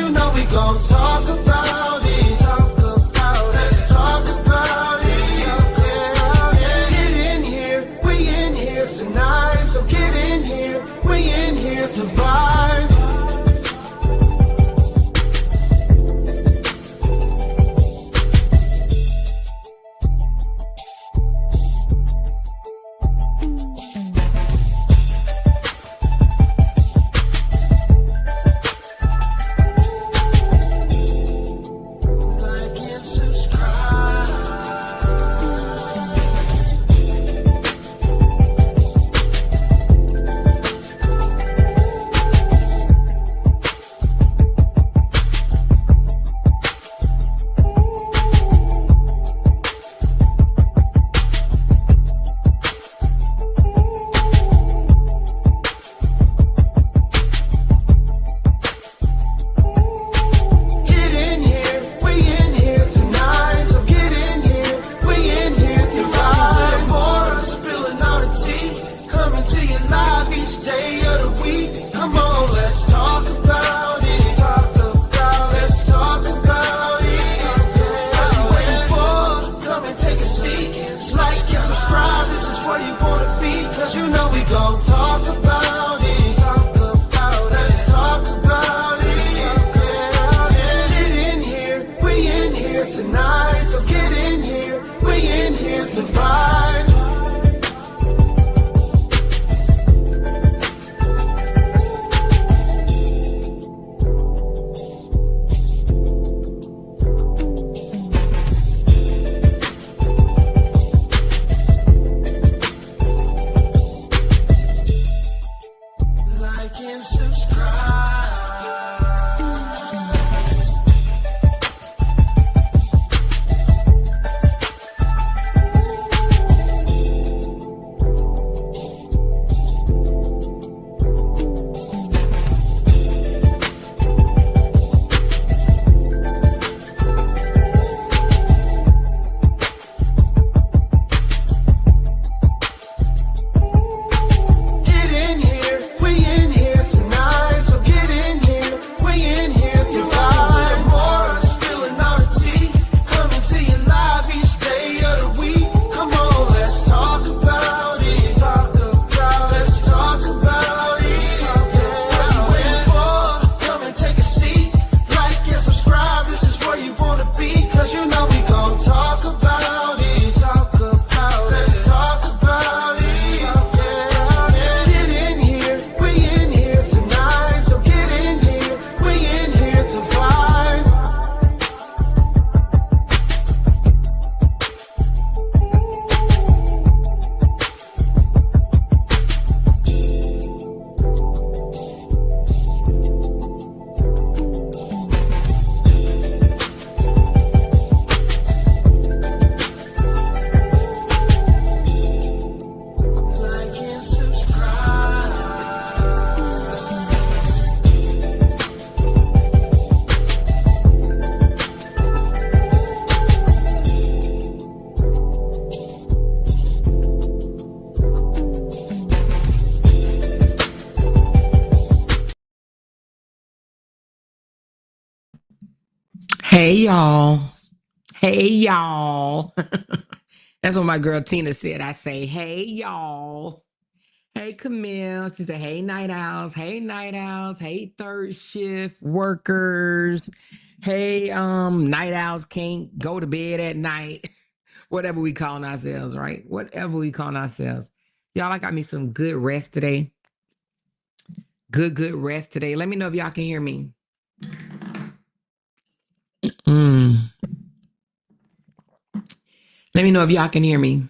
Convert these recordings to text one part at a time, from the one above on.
you know we gon' talk about it. Let's talk about it. Get in here, we in here tonight. So get in here, we in here to vibe. Hey y'all. Hey y'all. That's what my girl Tina said. I say, hey y'all. Hey Camille. She said, hey night owls. Hey night owls. Hey third shift workers. Hey night owls can't go to bed at night. Whatever we call ourselves, right? Whatever we call ourselves. Y'all, I got me some good rest today. Good rest today. Let me know if y'all can hear me. Let me know if y'all can hear me.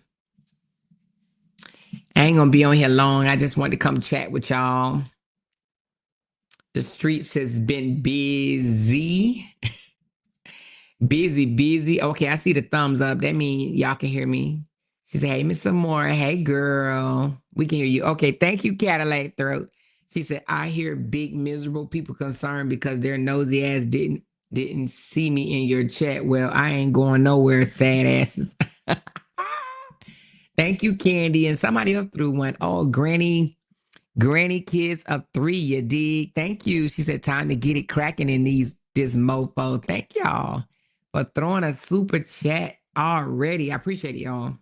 I ain't gonna be on here long. I just wanted to come chat with y'all. The streets has been busy. busy. Okay, I see the thumbs up. That means y'all can hear me. She said, hey, Miss Amora. Hey, girl. We can hear you. Okay, thank you, Cadillac Throat. She said, I hear big, miserable people concerned because their nosy ass didn't see me in your chat. Well, I ain't going nowhere, sad asses. Thank you, Candy. And somebody else threw one. Oh, Granny kids of 3, you dig? Thank you. She said, time to get it cracking in these this mofo. Thank y'all for throwing a super chat already. I appreciate it, y'all.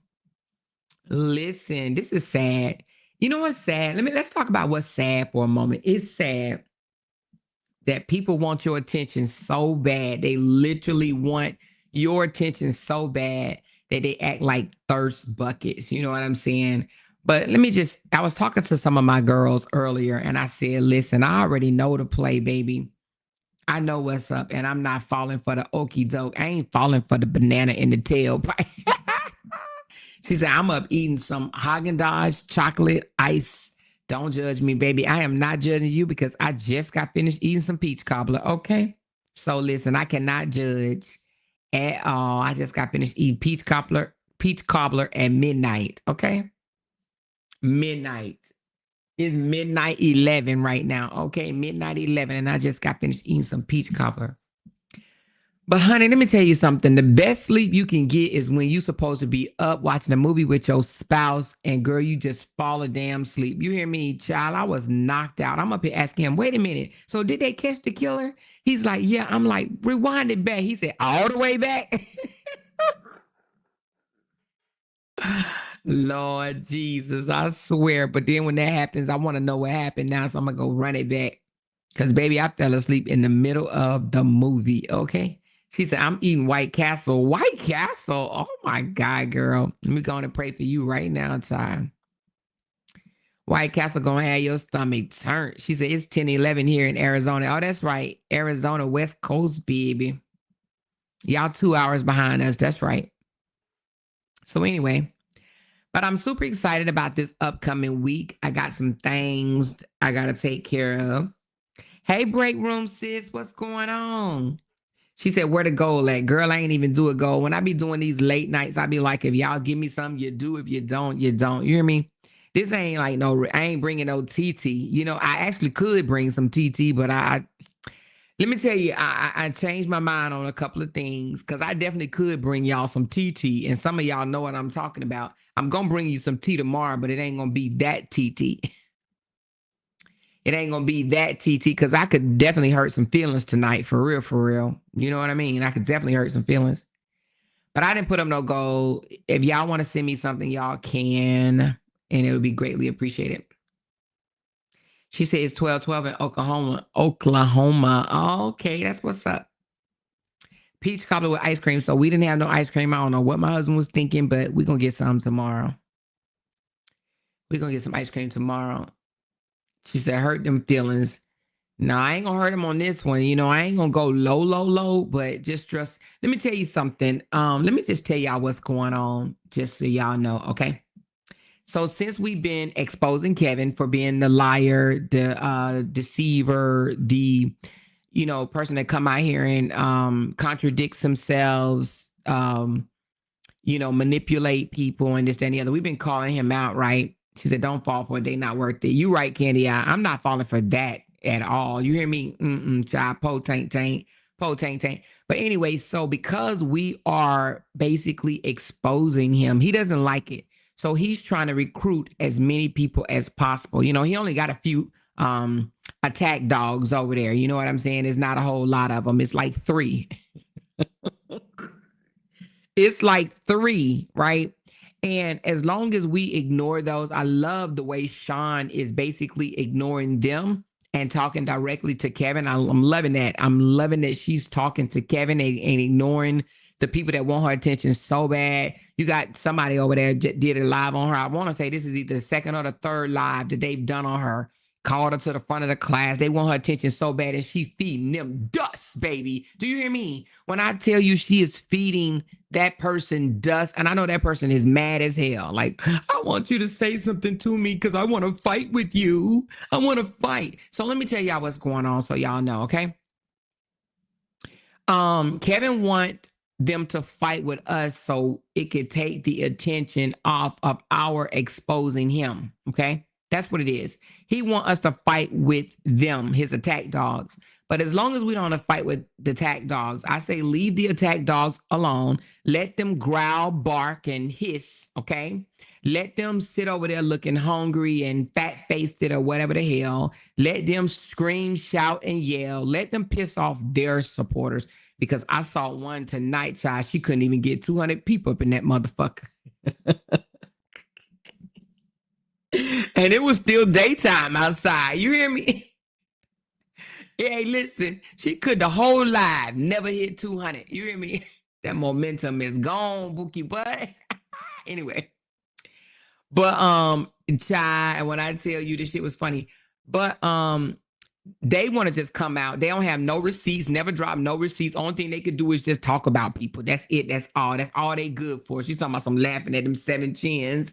Listen, this is sad. You know what's sad? Let's talk about what's sad for a moment. It's sad that people want your attention so bad. They literally want your attention so bad that they act like thirst buckets. You know what I'm saying? But I was talking to some of my girls earlier and I said, listen, I already know the play, baby. I know what's up, and I'm not falling for the okie doke. I ain't falling for the banana in the tailpipe. She said, I'm up eating some Haagen-Dazs chocolate ice. Don't judge me, baby. I am not judging you because I just got finished eating some peach cobbler, okay? So listen, I cannot judge at all. I just got finished eating peach cobbler at midnight, okay? Midnight. It's midnight 11 right now, okay? Midnight 11, and I just got finished eating some peach cobbler. But honey, let me tell you something. The best sleep you can get is when you're supposed to be up watching a movie with your spouse and girl, you just fall a damn sleep. You hear me, child? I was knocked out. I'm up here asking him, wait a minute. So did they catch the killer? He's like, yeah. I'm like, rewind it back. He said, all the way back. Lord Jesus, I swear. But then when that happens, I want to know what happened now. So I'm going to go run it back. Because baby, I fell asleep in the middle of the movie. Okay. She said, I'm eating White Castle. White Castle? Oh my God, girl. Let me go on and pray for you right now, child. White Castle gonna have your stomach turned. She said, it's 10:11 here in Arizona. Oh, that's right. Arizona, West Coast, baby. Y'all 2 hours behind us. That's right. So anyway, but I'm super excited about this upcoming week. I got some things I got to take care of. Hey, break room sis, what's going on? She said, where the goal at? Girl, I ain't even do a goal. When I be doing these late nights, I be like, if y'all give me something, you do. If you don't, you don't. You hear me? This ain't like I ain't bringing no TT. You know, I actually could bring some TT, but let me tell you, I changed my mind on a couple of things because I definitely could bring y'all some TT. And some of y'all know what I'm talking about. I'm going to bring you some tea tomorrow, but it ain't going to be that TT. It ain't going to be that TT because I could definitely hurt some feelings tonight. For real, for real. You know what I mean? I could definitely hurt some feelings. But I didn't put up no goal. If y'all want to send me something, y'all can. And it would be greatly appreciated. She said it's 12:12 in Oklahoma. Oh, okay, that's what's up. Peach cobbler with ice cream. So we didn't have no ice cream. I don't know what my husband was thinking, but we're going to get some tomorrow. We're going to get some ice cream tomorrow. She said, hurt them feelings. No, I ain't going to hurt them on this one. You know, I ain't going to go low, but just trust. Let me tell you something. Let me just tell y'all what's going on, just so y'all know, okay? So since we've been exposing Kevin for being the liar, the deceiver, the, you know, person that come out here and contradicts themselves, you know, manipulate people and this, that, and the other. We've been calling him out, right? She said, don't fall for it. They not worth it. You right, Candy. I'm not falling for that at all. You hear me? Child, po tank. But anyway, so because we are basically exposing him, he doesn't like it. So he's trying to recruit as many people as possible. You know, he only got a few attack dogs over there. You know what I'm saying? It's not a whole lot of them. It's like 3. It's like 3, right? And as long as we ignore those, I love the way Sean is basically ignoring them and talking directly to Kevin. I'm loving that. I'm loving that she's talking to Kevin and ignoring the people that want her attention so bad. You got somebody over there did a live on her. I want to say this is either the second or the third live that they've done on her. Called her to the front of the class. They want her attention so bad and she feeding them dust, baby. Do you hear me? When I tell you she is feeding that person dust, and I know that person is mad as hell. Like, I want you to say something to me because I want to fight with you. I want to fight. So let me tell y'all what's going on so y'all know, okay? Kevin want them to fight with us so it could take the attention off of our exposing him, okay? That's what it is. He want us to fight with them, his attack dogs. But as long as we don't want to fight with the attack dogs, I say leave the attack dogs alone. Let them growl, bark, and hiss, okay? Let them sit over there looking hungry and fat-faced or whatever the hell. Let them scream, shout, and yell. Let them piss off their supporters. Because I saw one tonight, child. She couldn't even get 200 people up in that motherfucker. And it was still daytime outside. You hear me? Hey, listen, she could the whole live never hit 200. You hear me? That momentum is gone, Bookie Butt. Anyway. But child, and when I tell you this shit was funny, but they want to just come out. They don't have no receipts, never drop no receipts. Only thing they could do is just talk about people. That's it. That's all. That's all they good for. She's talking about some laughing at them 7 chins.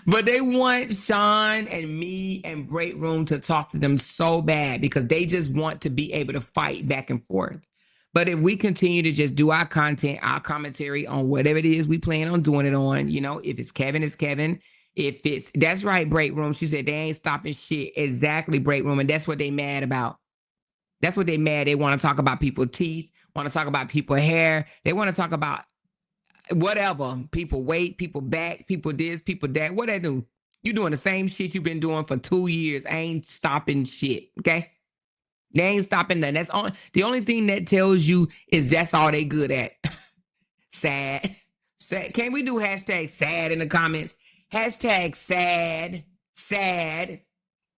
But they want Sean and me and Break Room to talk to them so bad because they just want to be able to fight back and forth. But if we continue to just do our content, our commentary on whatever it is we plan on doing it on, you know, if it's Kevin, it's Kevin. If it's, that's right, Break Room. She said they ain't stopping shit. Exactly, Break Room. And that's what they mad about. That's what they mad. They want to talk about people's teeth, want to talk about people's hair. They want to talk about whatever, people weight, people back, people this, people that. What they do? You doing the same shit you've been doing for 2 years. Ain't stopping shit. Okay, they ain't stopping nothing. That's all. The only thing that tells you is that's all they good at. Sad. Sad. Can we do hashtag sad in the comments? Hashtag sad,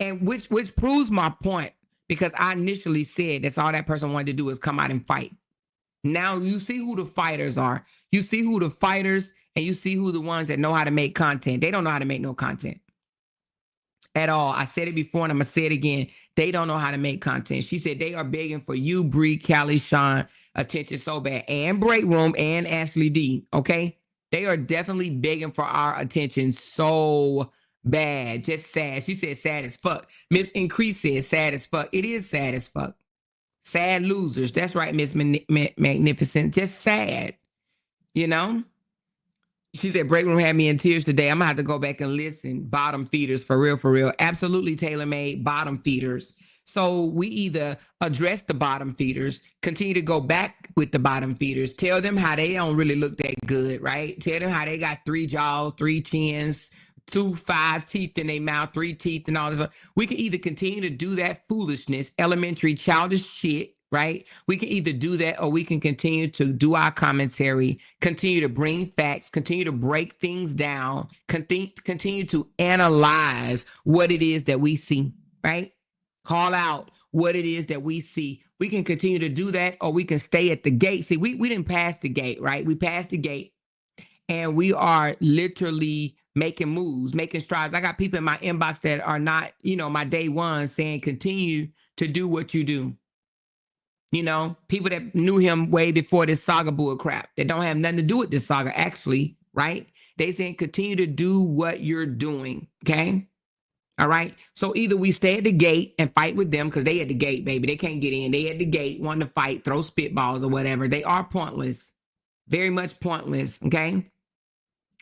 and which proves my point because I initially said that's all that person wanted to do is come out and fight. Now you see who the fighters are. You see who the fighters and you see who the ones that know how to make content. They don't know how to make no content at all. I said it before and I'm going to say it again. They don't know how to make content. She said they are begging for you, Bree, Callie, Sean, attention so bad, and Break Room and Ashley D, okay? They are definitely begging for our attention so bad. Just sad. She said sad as fuck. Miss Increase said sad as fuck. It is sad as fuck. Sad losers. That's right, Miss Magnificent. Just sad. You know? She said, Break Room had me in tears today. I'm going to have to go back and listen. Bottom feeders, for real, for real. Absolutely tailor-made bottom feeders. So we either address the bottom feeders, continue to go back with the bottom feeders, tell them how they don't really look that good, right? Tell them how they got 3 jaws, 3 chins, 5 teeth in their mouth, 3 teeth and all this. We can either continue to do that foolishness, elementary childish shit, right? We can either do that or we can continue to do our commentary, continue to bring facts, continue to break things down, continue to analyze what it is that we see, right? Call out what it is that we see. We can continue to do that or we can stay at the gate. See, we didn't pass the gate, right? We passed the gate and we are literally making moves, making strides. I got people in my inbox that are not, you know, my day one saying, continue to do what you do. You know, people that knew him way before this saga bull crap, that don't have nothing to do with this saga, actually, right? They saying, continue to do what you're doing, okay? All right. So either we stay at the gate and fight with them because they at the gate, baby. They can't get in. They at the gate, wanting to fight, throw spitballs or whatever. They are pointless. Very much pointless. Okay.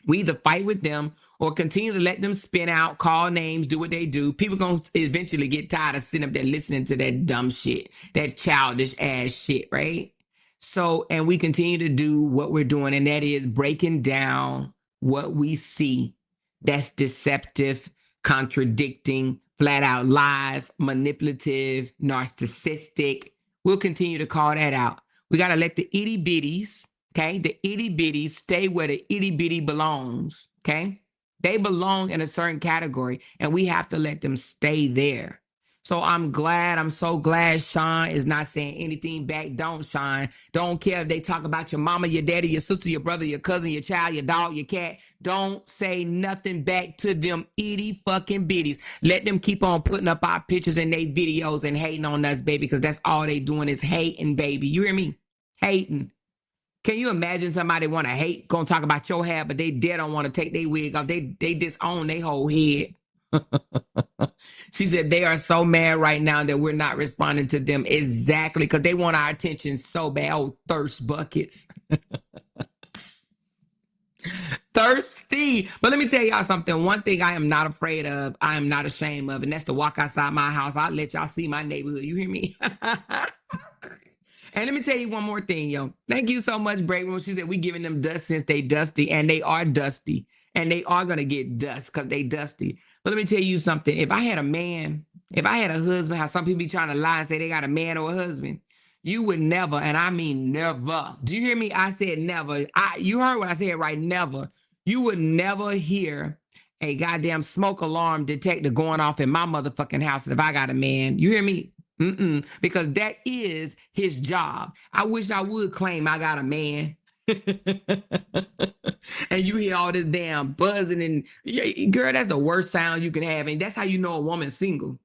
We either fight with them or continue to let them spin out, call names, do what they do. People going to eventually get tired of sitting up there listening to that dumb shit, that childish ass shit, right? So, and we continue to do what we're doing, and that is breaking down what we see that's deceptive, contradicting, flat out lies, manipulative, narcissistic. We'll continue to call that out. We got to let the itty bitties, okay, the itty bitties stay where the itty bitty belongs, okay? They belong in a certain category, and we have to let them stay there. So I'm so glad Sean is not saying anything back. Don't, Sean. Don't care if they talk about your mama, your daddy, your sister, your brother, your cousin, your child, your dog, your cat. Don't say nothing back to them itty fucking bitties. Let them keep on putting up our pictures and their videos and hating on us, baby, because that's all they doing is hating, baby. You hear me? Hating. Can you imagine somebody want to hate, gonna talk about your hair, but they dead don't want to take their wig off. They disown their whole head. She said they are so mad right now that we're not responding to them exactly because they want our attention so bad. Oh, thirst buckets. thirsty. But let me tell y'all something. One thing I am not afraid of, I am not ashamed of, and that's to walk outside my house. I'll let y'all see my neighborhood. You hear me? And let me tell you one more thing, yo. Thank you so much, Brave Room. She said we giving them dust since they dusty, and they are dusty, and they are gonna get dust because they dusty. But let me tell you something. If I had a man, if I had a husband, how some people be trying to lie and say they got a man or a husband, you would never, and I mean never. Do you hear me? I said never. You heard what I said, right? Never. You would never hear a goddamn smoke alarm detector going off in my motherfucking house if I got a man. You hear me? Because that is his job. I wish I would claim I got a man. And you hear all this damn buzzing and girl, that's the worst sound you can have. And that's how you know a woman's single.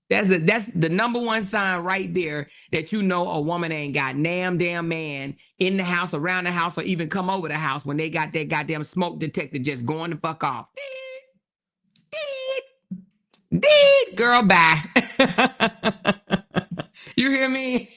That's the number one sign right there that you know a woman ain't got damn man in the house, around the house, or even come over the house when they got that goddamn smoke detector just going the fuck off. Did girl, bye. You hear me?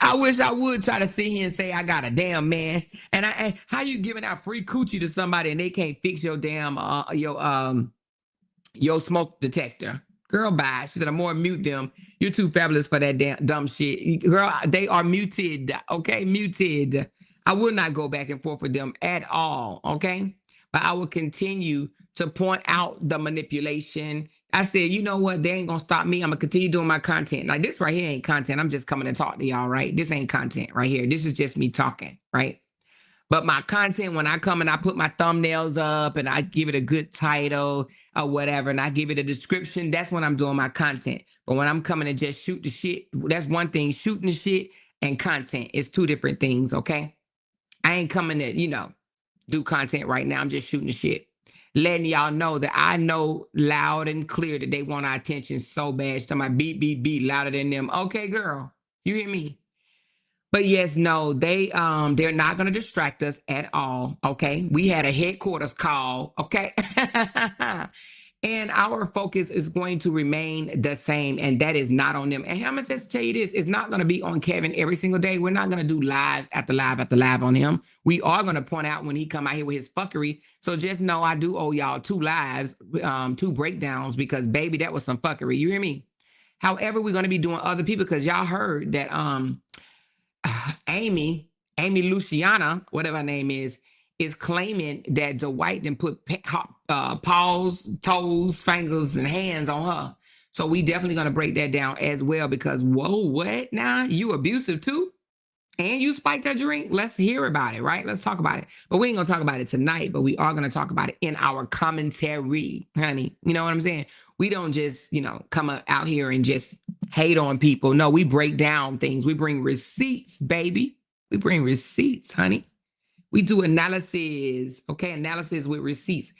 I wish I would try to sit here and say I got a damn man. And how you giving out free coochie to somebody and they can't fix your damn your smoke detector? Girl, bye. She said, I'm more mute them. You're too fabulous for that damn dumb shit. Girl, they are muted. Okay, muted. I will not go back and forth with them at all. Okay, but I will continue to point out the manipulation. I said, you know what? They ain't gonna stop me. I'm gonna continue doing my content. Like this right here ain't content. I'm just coming to talk to y'all, right? This ain't content right here. This is just me talking, right? But my content, when I come and I put my thumbnails up and I give it a good title or whatever, and I give it a description, that's when I'm doing my content. But when I'm coming to just shoot the shit, that's one thing. Shooting the shit and content is two different things, okay? I ain't coming to, do content right now. I'm just shooting the shit. Letting y'all know that I know loud and clear that they want our attention so bad. So my beat, beat, beat louder than them. Okay, girl, you hear me? But yes, no, they're not going to distract us at all. Okay, we had a headquarters call. Okay, and our focus is going to remain the same, and that is not on them. And I'm gonna just tell you this: it's not going to be on Kevin every single day. We're not going to do lives after live after live on him. We are going to point out when he come out here with his fuckery. So just know I do owe y'all 2 lives, 2 breakdowns because baby, that was some fuckery. You hear me? However, we're going to be doing other people because y'all heard that Amy Luciana, whatever her name is claiming that Dwight didn't put paws, toes, fingers, and hands on her. So we definitely going to break that down as well because, whoa, what now? You abusive too? And you spiked her drink? Let's hear about it, right? Let's talk about it. But we ain't going to talk about it tonight, but we are going to talk about it in our commentary, honey. You know what I'm saying? We don't just, come out here and just hate on people. No, we break down things. We bring receipts, baby. We bring receipts, honey. We do analysis, okay? Analysis with receipts.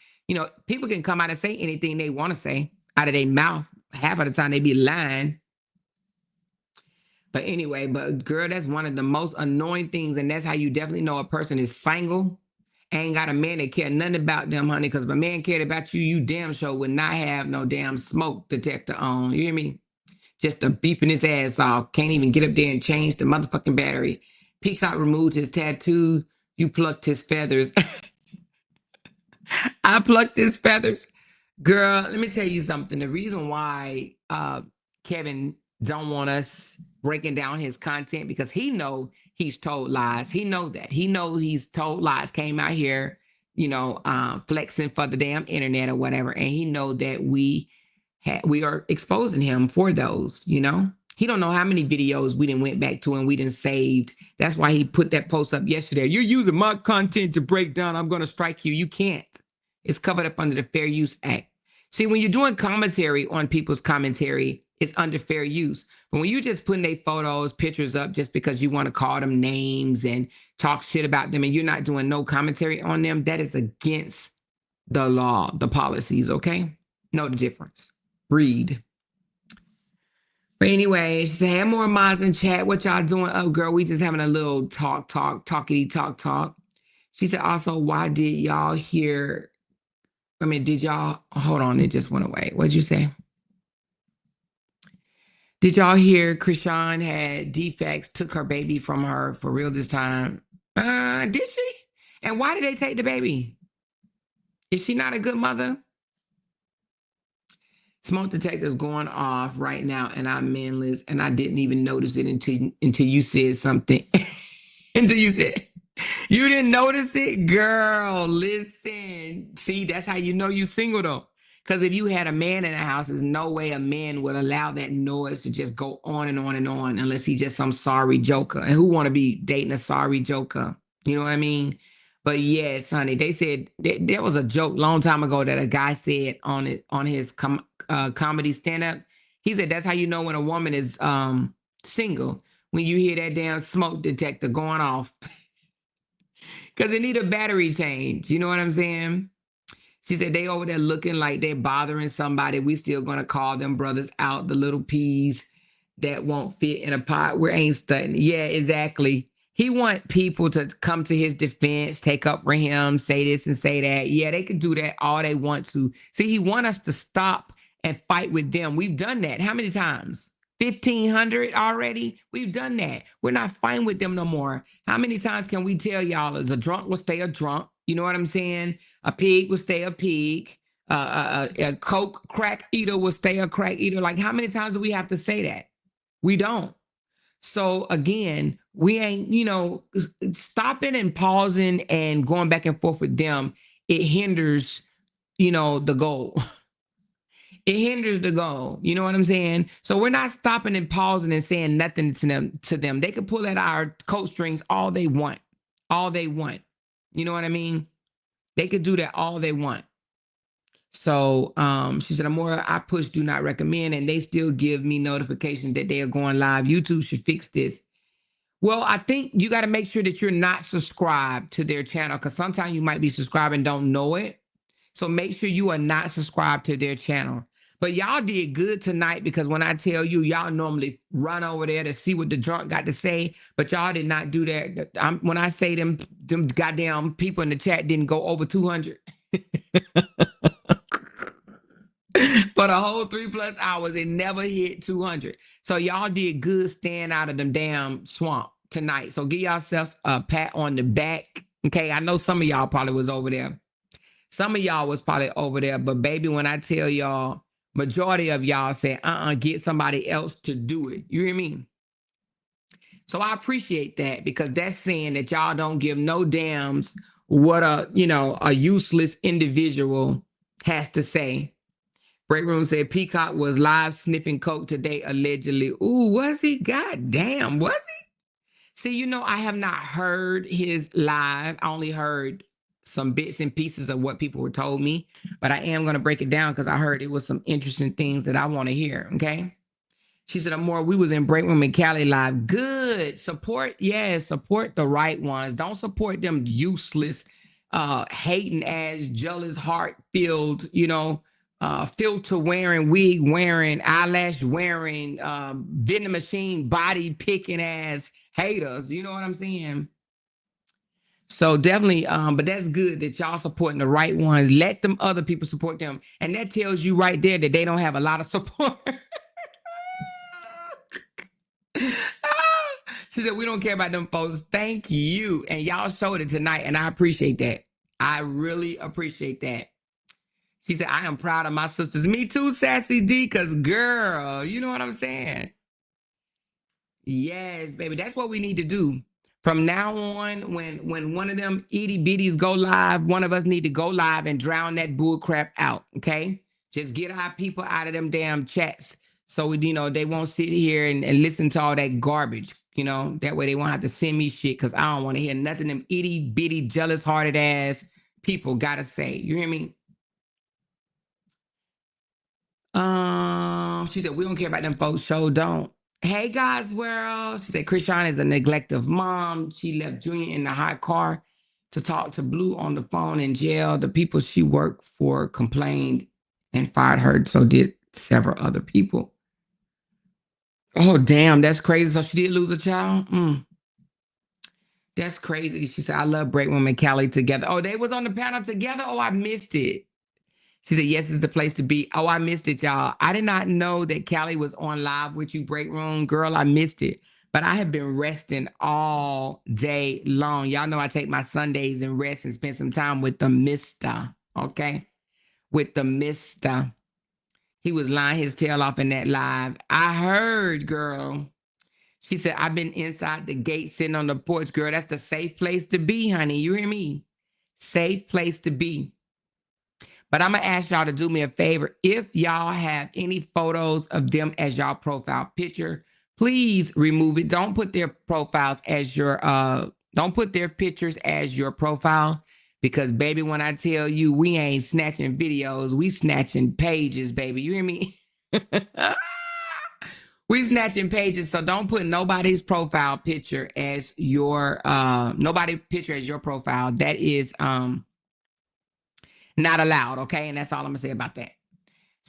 People can come out and say anything they want to say out of their mouth. Half of the time they be lying. But anyway, girl, that's one of the most annoying things. And that's how you definitely know a person is single. Ain't got a man that care nothing about them, honey. Because if a man cared about you, you damn sure would not have no damn smoke detector on. You hear me? Just a beeping his ass off. Can't even get up there and change the motherfucking battery. Peacock removed his tattoo. You plucked his feathers. I plucked his feathers. Girl, let me tell you something. The reason why Kevin don't want us breaking down his content because he know he's told lies. He know that. He know he's told lies. Came out here, flexing for the damn internet or whatever. And he know that we are exposing him for those, He don't know how many videos we didn't went back to and we didn't saved. That's why he put that post up yesterday. You're using my content to break down. I'm going to strike you. You can't. It's covered up under the Fair Use Act. See, when you're doing commentary on people's commentary, it's under fair use. But when you just putting their photos, pictures up just because you want to call them names and talk shit about them and you're not doing no commentary on them, that is against the law, the policies, okay? Know the difference. Read. But anyway, she said, have more mods in chat. What y'all doing? Oh, girl, we just having a little talkity talk. She said, also, why did y'all hear... did y'all, hold on, it just went away. What'd you say? Did y'all hear Krishan had defects, took her baby from her for real this time? Did she? And why did they take the baby? Is she not a good mother? Smoke detector's going off right now, and I'm manless, and I didn't even notice it until you said something. Until you said you didn't notice it, girl. Listen, see, that's how you know you single though. Because if you had a man in the house, there's no way a man would allow that noise to just go on and on and on, unless he's just some sorry joker. And who want to be dating a sorry joker? You know what I mean? But yes, honey, they said there was a joke long time ago that a guy said on his comedy stand up. He said that's how you know when a woman is single, when you hear that damn smoke detector going off, because it need a battery change. You know what I'm saying? She said they over there looking like they're bothering somebody. We still gonna call them brothers out, the little peas that won't fit in a pot. We ain't studying. Yeah, exactly. He want people to come to his defense, take up for him, say this and say that. Yeah, they can do that all they want to. See, he want us to stop and fight with them. We've done that. How many times? 1,500 already? We've done that. We're not fighting with them no more. How many times can we tell y'all as a drunk will stay a drunk? You know what I'm saying? A pig will stay a pig. A coke crack eater will stay a crack eater. Like, how many times do we have to say that? We don't. So again, we ain't, stopping and pausing and going back and forth with them. It hinders, the goal. It hinders the goal. You know what I'm saying? So we're not stopping and pausing and saying nothing to them. They can pull at our coat strings all they want. All they want. You know what I mean? They could do that all they want. So she said, Amora, I push do not recommend, and they still give me notifications that they are going live. YouTube should fix this. Well, I think you got to make sure that you're not subscribed to their channel, because sometimes you might be subscribed and don't know it. So make sure you are not subscribed to their channel. But y'all did good tonight, because when I tell you, y'all normally run over there to see what the drunk got to say, but y'all did not do that. When I say them goddamn people in the chat didn't go over 200. For the whole 3+ hours, it never hit 200. So y'all did good staying out of them damn swamp tonight. So give yourselves a pat on the back. Okay, I know some of y'all probably was over there. Some of y'all was probably over there, but baby, when I tell y'all, majority of y'all said, get somebody else to do it. You hear me? So I appreciate that, because that's saying that y'all don't give no damns what a useless individual has to say. Break Room said Peacock was live sniffing coke today, allegedly. Ooh, was he? God damn, was he? See, I have not heard his live. I only heard some bits and pieces of what people were told me, but I am going to break it down, because I heard it was some interesting things that I want to hear, okay? She said, Amore, we was in Break Room and Cali live. Good. Support the right ones. Don't support them useless, hating ass, jealous, heart-filled, filter wearing, wig wearing, eyelash wearing, vending machine body picking ass haters. You know what I'm saying? So definitely, but that's good that y'all supporting the right ones. Let them other people support them. And that tells you right there that they don't have a lot of support. She said, we don't care about them folks. Thank you. And y'all showed it tonight, and I appreciate that. I really appreciate that. She said, I am proud of my sisters. Me too, Sassy D, because girl, you know what I'm saying? Yes, baby. That's what we need to do. From now on, when one of them itty bitties go live, one of us need to go live and drown that bull crap out, okay? Just get our people out of them damn chats, so they won't sit here and listen to all that garbage, That way they won't have to send me shit, because I don't want to hear nothing them itty bitty, jealous-hearted ass people gotta say. You hear me? She said, we don't care about them folks. Show don't. Hey, guys, world. She said, Krishan is a neglective mom. She left Junior in the hot car to talk to Blue on the phone in jail. The people she worked for complained and fired her. So did several other people. Oh, damn. That's crazy. So she did lose a child? That's crazy. She said, I love Break Room and Callie together. Oh, they was on the panel together? Oh, I missed it. She said, yes, it's the place to be. Oh, I missed it, y'all. I did not know that Callie was on live with you, Break Room. Girl, I missed it. But I have been resting all day long. Y'all know I take my Sundays and rest and spend some time with the mister, okay? With the mister. He was lying his tail off in that live. I heard, girl. She said, I've been inside the gate sitting on the porch. Girl, that's the safe place to be, honey. You hear me? Safe place to be. But I'm going to ask y'all to do me a favor. If y'all have any photos of them as y'all profile picture, please remove it. Don't put their profiles as your, don't put their pictures as your profile. Because, baby, when I tell you we ain't snatching videos, we snatching pages, baby. You hear me? We snatching pages, so don't put nobody's profile picture as your nobody picture as your profile. That is not allowed, okay? And that's all I'm gonna say about that.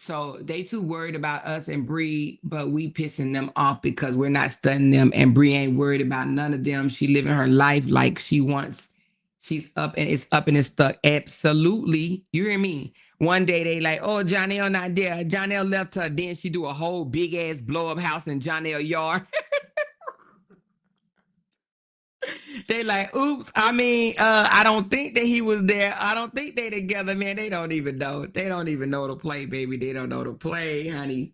So they too worried about us and Bree, but we pissing them off because we're not studying them, and Bree ain't worried about none of them. She living her life like she wants. She's up and it's stuck. Absolutely. You hear me? One day they like, oh, Jonelle not there. Jonelle left her. Then she do a whole big ass blow up house in Jonelle yard. They like, oops. I mean, I don't think that he was there. I don't think they together, man. They don't even know. They don't even know to play, baby. They don't know to play, honey.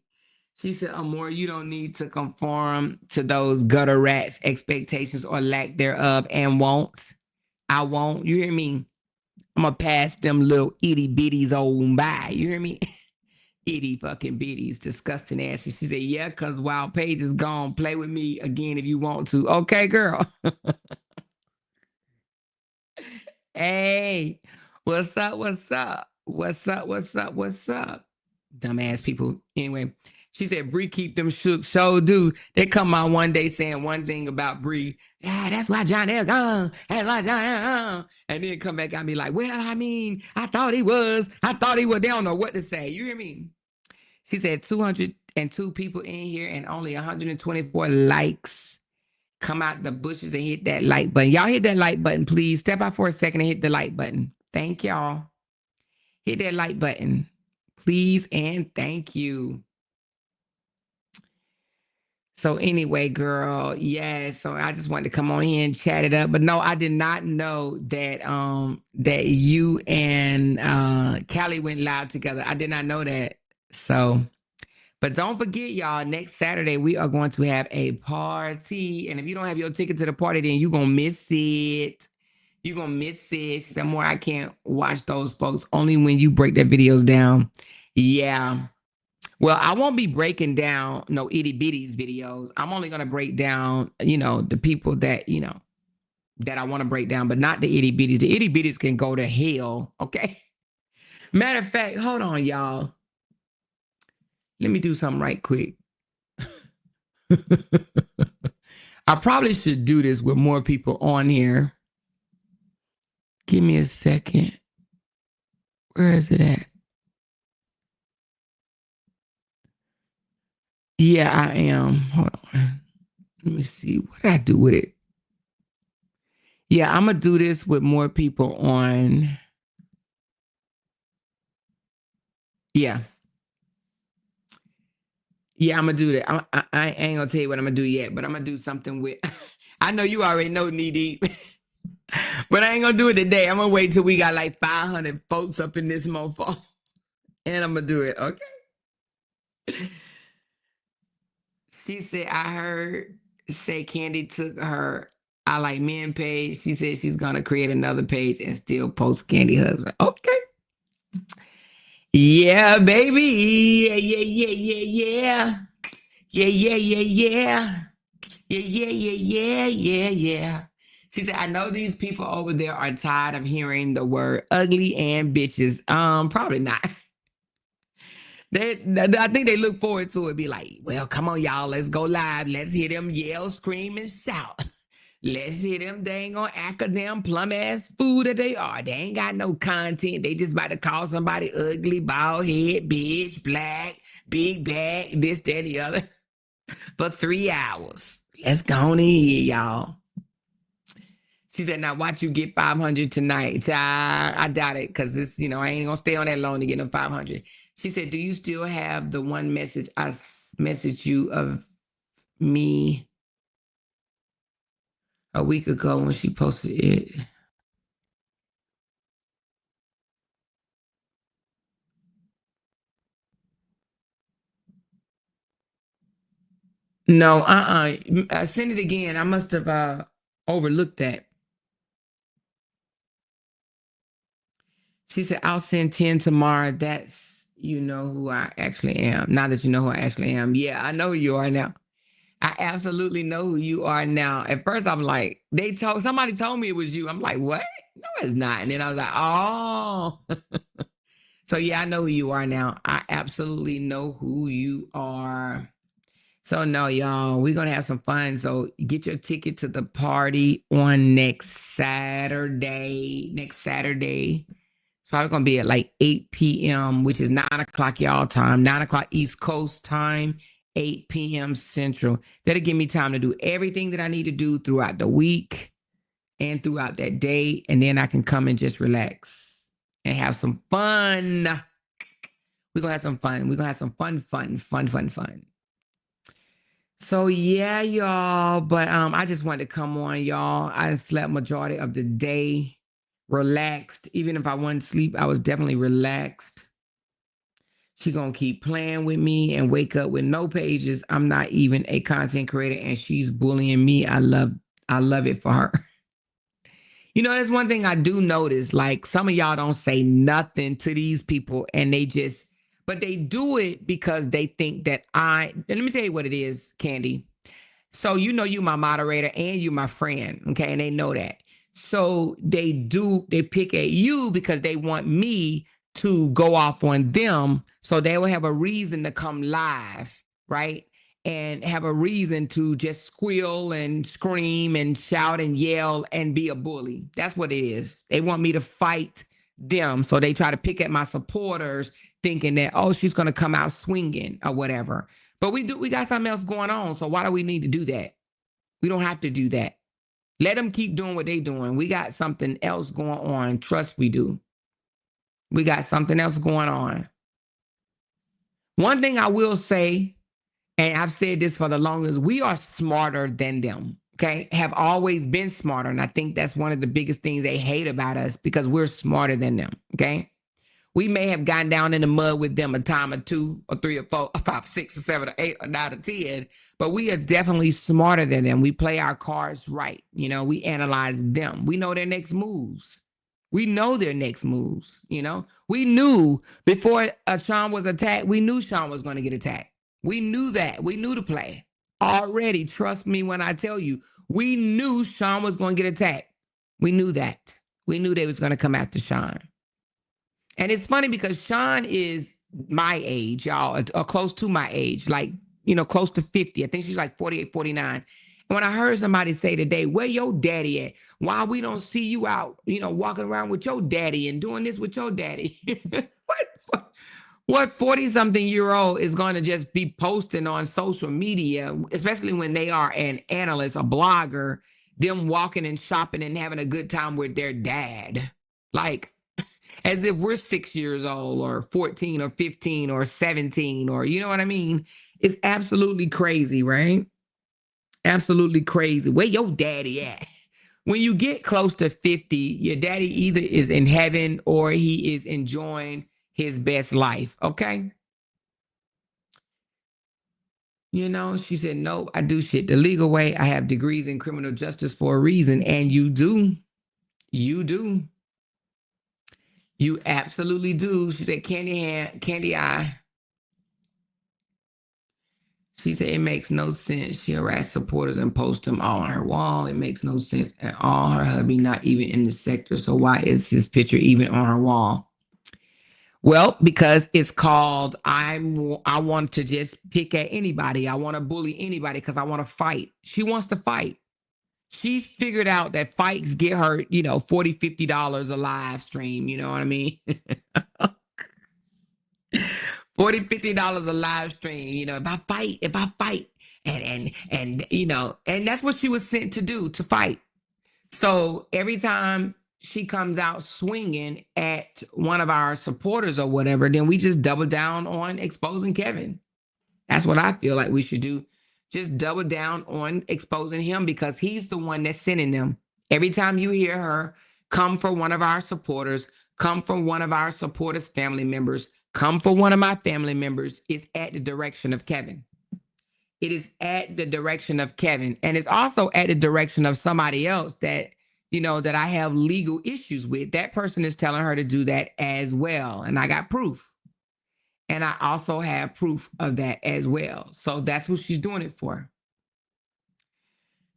She said, Amor, you don't need to conform to those gutter rats' expectations or lack thereof, and won't. I won't. You hear me? I'm going to pass them little itty bitties on by. You hear me? Itty fucking bitties, disgusting asses. She said, yeah, because while Paige is gone, play with me again if you want to. Okay, girl. Hey, what's up? What's up? What's up? What's up? What's up? Dumbass people. Anyway, she said, Bree keep them shook. Show do. They come out one day saying one thing about Bree. Yeah, that's why John L. gone. That's why John L. gone. And then come back and be like, well, I mean, I thought he was. I thought he was. They don't know what to say. You hear me? She said 202 people in here and only 124 likes. Come out the bushes and hit that like button. Y'all hit that like button, please. Step out for a second and hit the like button. Thank y'all. Hit that like button, please, and thank you. So anyway, girl, yes. So I just wanted to come on here and chat it up. But no, I did not know that that you and Callie went live together. I did not know that. So, but don't forget, y'all, next Saturday we are going to have a party. And if you don't have your ticket to the party, then you're gonna miss it. You're gonna miss it. Some more I can't watch those folks only when you break their videos down. Yeah. Well, I won't be breaking down no itty bitties videos. I'm only gonna break down, the people that, that I want to break down, but not the itty bitties. The itty bitties can go to hell. Okay. Matter of fact, hold on, y'all. Let me do something right quick. I probably should do this with more people on here. Give me a second. Where is it at? Yeah, I am. Hold on. Let me see. What did I do with it? Yeah, I'm going to do this with more people on. Yeah. Yeah, I'm going to do that. I ain't going to tell you what I'm going to do yet, but I'm going to do something with. I know you already know Knee Deep, but I ain't going to do it today. I'm going to wait till we got like 500 folks up in this mofo, and I'm going to do it. Okay. She said, I heard say Candy took her I Like Men page. She said she's going to create another page and still post Candy husband. Okay. Yeah, baby. Yeah, yeah, yeah, yeah, yeah. Yeah, yeah, yeah, yeah. Yeah, yeah, yeah, yeah, yeah, yeah. She said, I know these people over there are tired of hearing the word ugly and bitches. Probably not. I think they look forward to it. Be like, well, come on, y'all, let's go live. Let's hear them yell, scream, and shout. Let's hear them dang on academic plum ass fool that they are. They ain't got no content. They just about to call somebody ugly, bald head, bitch, black, big back, this, that, and the other for 3 hours. Let's go on in here, y'all. She said, now watch you get 500 tonight. I doubt it because this, I ain't going to stay on that long to get them 500. She said, do you still have the one message I messaged you of me a week ago when she posted it. No, send it again. I must have overlooked that. She said, I'll send 10 tomorrow. That's, you know who I actually am. Now that you know who I actually am. Yeah, I know who you are now. I absolutely know who you are now. At first, I'm like, somebody told me it was you. I'm like, what? No, it's not. And then I was like, oh. So yeah, I know who you are now. I absolutely know who you are. So no, y'all, we're gonna have some fun. So get your ticket to the party on next Saturday. Next Saturday. It's probably gonna be at like 8 p.m., which is 9 o'clock y'all time, 9 o'clock East Coast time, 8 p.m. Central. That'll give me time to do everything that I need to do throughout the week and throughout that day. And then I can come and just relax and have some fun. We're gonna have some fun. We're gonna have some fun. So yeah, y'all. But I just wanted to come on, y'all. I slept majority of the day, relaxed. Even if I wasn't sleep, I was definitely relaxed. She gonna keep playing with me and wake up with no pages. I'm not even a content creator, and she's bullying me. I love it for her. You know, there's one thing I do notice. Like some of y'all don't say nothing to these people, and but they do it because they think that and let me tell you what it is, Candy. So you know you my moderator and you my friend, okay? And they know that. So they pick at you because they want me to go off on them so they will have a reason to come live, right? And have a reason to just squeal and scream and shout and yell and be a bully. That's what it is. They want me to fight them. So they try to pick at my supporters thinking that, oh, she's going to come out swinging or whatever. But we got something else going on. So why do we need to do that? We don't have to do that. Let them keep doing what they're doing. We got something else going on. Trust we do. We got something else going on. One thing I will say, and I've said this for the longest, we are smarter than them. Okay. Have always been smarter. And I think that's one of the biggest things they hate about us because we're smarter than them. Okay. We may have gotten down in the mud with them a time or two or three or four or five, 6 or 7 or 8 or 9 or 10, but we are definitely smarter than them. We play our cards right. You know, we analyze them. We know their next moves. We know their next moves. You know, we knew before Sean was attacked, we knew Sean was going to get attacked. We knew that. We knew the play already. Trust me when I tell you, we knew Sean was going to get attacked. We knew that. We knew they was going to come after Sean. And it's funny because Sean is my age, y'all, or close to my age, like, you know, close to 50. I think she's like 48, 49. And when I heard somebody say today, where your daddy at? Why we don't see you out, you know, walking around with your daddy and doing this with your daddy? What 40-something-year-old is going to just be posting on social media, especially when they are an analyst, a blogger, them walking and shopping and having a good time with their dad? Like, as if we're 6 years old or 14 or 15 or 17 or, you know what I mean? It's absolutely crazy, right? Absolutely crazy. Where your daddy at? When you get close to 50, your daddy either is in heaven or he is enjoying his best life, okay? You know, she said, no, I do shit the legal way. I have degrees in criminal justice for a reason. And you do. You do. You absolutely do. She said, candy eye. She said, it makes no sense. She harassed supporters and post them all on her wall. It makes no sense at all. Her hubby not even in the sector. So why is his picture even on her wall? Well, because it's called, I want to just pick at anybody. I want to bully anybody because I want to fight. She wants to fight. She figured out that fights get her, you know, $40, $50 a live stream. You know what I mean? $40, $50 a live stream. You know, if I fight and you know, and that's what she was sent to do, to fight. So every time she comes out swinging at one of our supporters or whatever, then we just double down on exposing Kevin. That's what I feel like we should do. Just double down on exposing him because he's the one that's sending them. Every time you hear her, come for one of our supporters, come for one of our supporters' family members, come for one of my family members, it's at the direction of Kevin. It is at the direction of Kevin. And it's also at the direction of somebody else that, that I have legal issues with. That person is telling her to do that as well. And I got proof. And I also have proof of that as well. So that's what she's doing it for.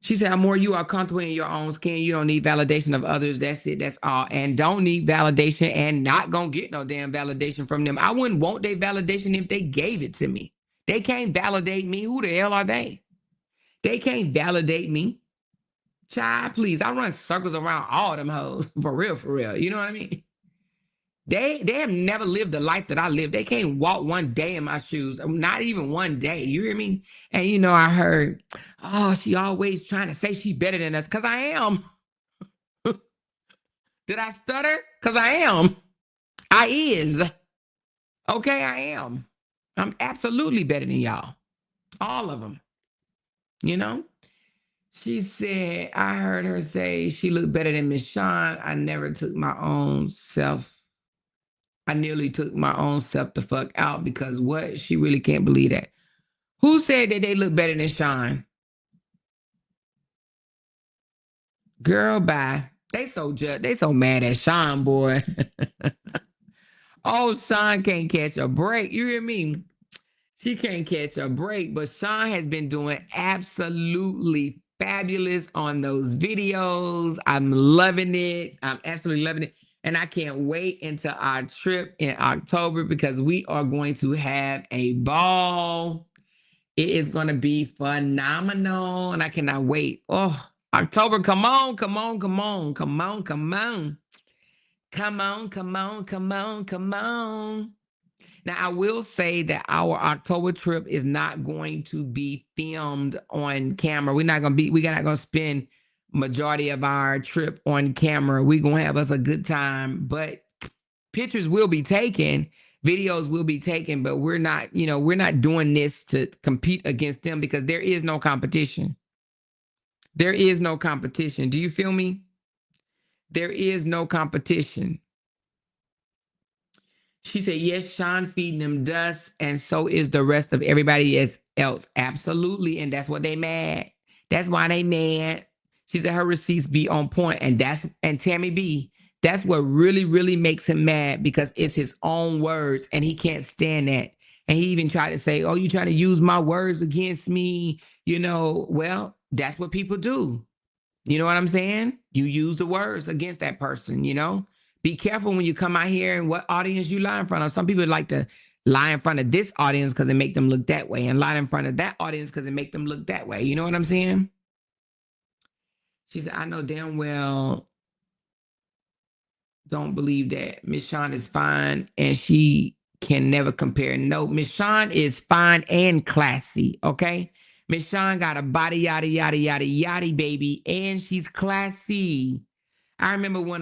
She said, "Amor, you are comfortable in your own skin. You don't need validation of others. That's it. That's all. And don't need validation and not going to get no damn validation from them. I wouldn't want their validation if they gave it to me. They can't validate me. Who the hell are they? They can't validate me. Child, please. I run circles around all them hoes. For real, for real. You know what I mean? They have never lived the life that I live. They can't walk one day in my shoes. Not even one day. You hear me? And I heard, oh, she always trying to say she's better than us. Because I am. Did I stutter? Because I am. I is. Okay, I am. I'm absolutely better than y'all. All of them. She said, I heard her say she looked better than Miss Shawn. I never took my own self. I nearly took my own self the fuck out because what? She really can't believe that. Who said that they look better than Shawn? Girl, bye. They so mad at Shawn, boy. Oh, Shawn can't catch a break. You hear me? She can't catch a break, but Shawn has been doing absolutely fabulous on those videos. I'm loving it. I'm absolutely loving it. And I can't wait until our trip in October because we are going to have a ball. It is going to be phenomenal. And I cannot wait. Oh, October, come on, come on, come on, come on, come on. Come on, come on, come on, come on. Now, I will say that our October trip is not going to be filmed on camera. We're not going to spend majority of our trip on camera. We're going to have us a good time, but pictures will be taken, videos will be taken, but we're not doing this to compete against them because there is no competition. There is no competition. Do you feel me? There is no competition. She said, yes, Shawn feeding them dust, and so is the rest of everybody else. Absolutely. And that's what they mad. That's why they mad. She said her receipts be on point, and Tammy B, that's what really, really makes him mad because it's his own words, and he can't stand that. And he even tried to say, oh, you trying to use my words against me? Well, that's what people do. You know what I'm saying? You use the words against that person, Be careful when you come out here and what audience you lie in front of. Some people like to lie in front of this audience because it make them look that way and lie in front of that audience because it make them look that way. You know what I'm saying? She said, I know damn well don't believe that Miss Shawn is fine and she can never compare. No, Miss Shawn is fine and classy, okay? Miss Shawn got a body, yada, yada, yada, yada, baby, and she's classy. I remember when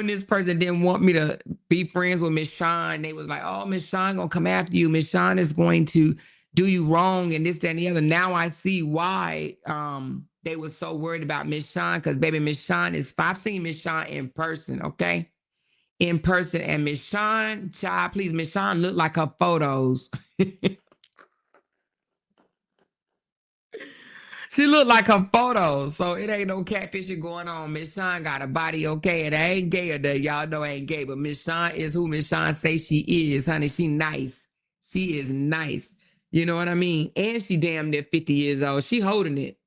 this person didn't want me to be friends with Miss Shawn, they was like, oh, Miss Shawn gonna come after you. Miss Shawn is going to do you wrong and this, that, and the other. Now I see why they were so worried about Miss Shawn because, baby, Miss Shawn I've seen Miss Shawn in person, okay? In person. And Miss Shawn, child, please, Miss Shawn look like her photos. She looked like her photos, so it ain't no catfishing going on. Miss Shawn got a body, okay, and I ain't gay or that. Y'all know I ain't gay, but Miss Shawn is who Miss Shawn say she is, honey. She nice. She is nice. You know what I mean? And she damn near 50 years old. She holding it.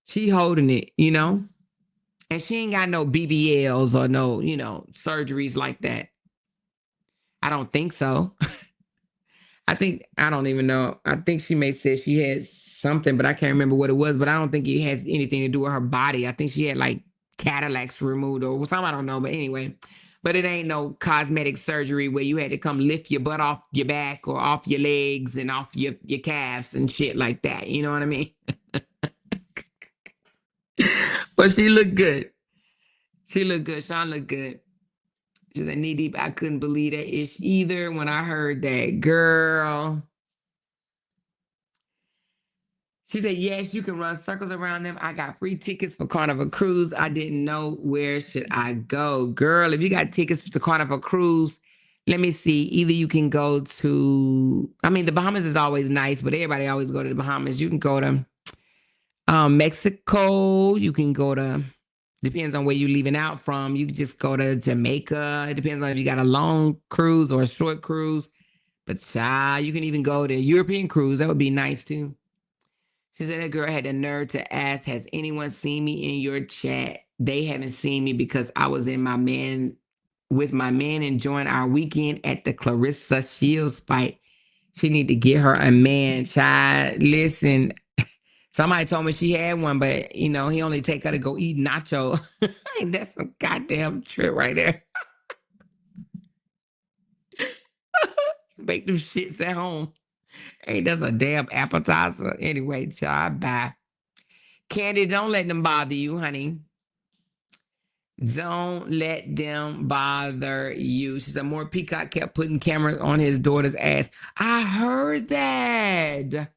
She holding it, And she ain't got no BBLs or no, surgeries like that. I don't think so. I don't even know. I think she may say she had something, but I can't remember what it was. But I don't think it has anything to do with her body. I think she had like Cadillacs removed or something. I don't know. But anyway, but it ain't no cosmetic surgery where you had to come lift your butt off your back or off your legs and off your calves and shit like that. You know what I mean? But she looked good. She looked good. Shawn looked good. She said, knee deep. I couldn't believe that ish either when I heard that. Girl. She said, yes, you can run circles around them. I got free tickets for Carnival Cruise. I didn't know where should I go. Girl, if you got tickets for the Carnival Cruise, let me see. Either you can go to, I mean, the Bahamas is always nice, but everybody always go to the Bahamas. You can go to Mexico. You can go to, depends on where you're leaving out from. You can just go to Jamaica. It depends on if you got a long cruise or a short cruise. But you can even go to European cruise. That would be nice too. She said that girl had the nerve to ask, has anyone seen me in your chat? They haven't seen me because I was with my man enjoying our weekend at the Clarissa Shields fight. She need to get her a man, child. Listen, somebody told me she had one, but he only take her to go eat nacho. That's some goddamn trip right there. Make them shits at home. Ain't that's a damn appetizer. Anyway, child, bye. Candy, don't let them bother you, honey. Don't let them bother you. She said more Peacock kept putting cameras on his daughter's ass. I heard that.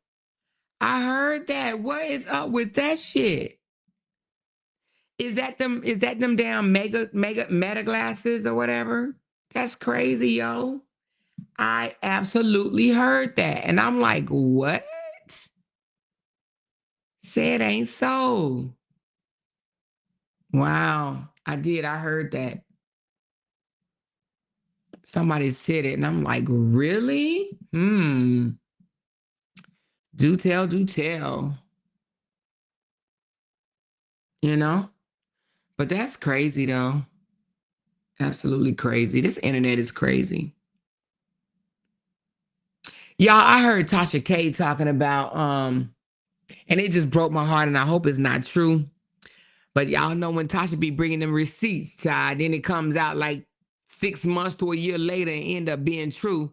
What is up with that shit? Is that them damn meta glasses or whatever? That's crazy, yo. I absolutely heard that. And I'm like, what? Say it ain't so. Wow. I did. I heard that. Somebody said it, and I'm like, really? Do tell, do tell. You know? But that's crazy, though. Absolutely crazy. This internet is crazy. Y'all, I heard Tasha K talking about, and it just broke my heart, and I hope it's not true. But y'all know when Tasha be bringing them receipts, child, then it comes out like 6 months to a year later and end up being true.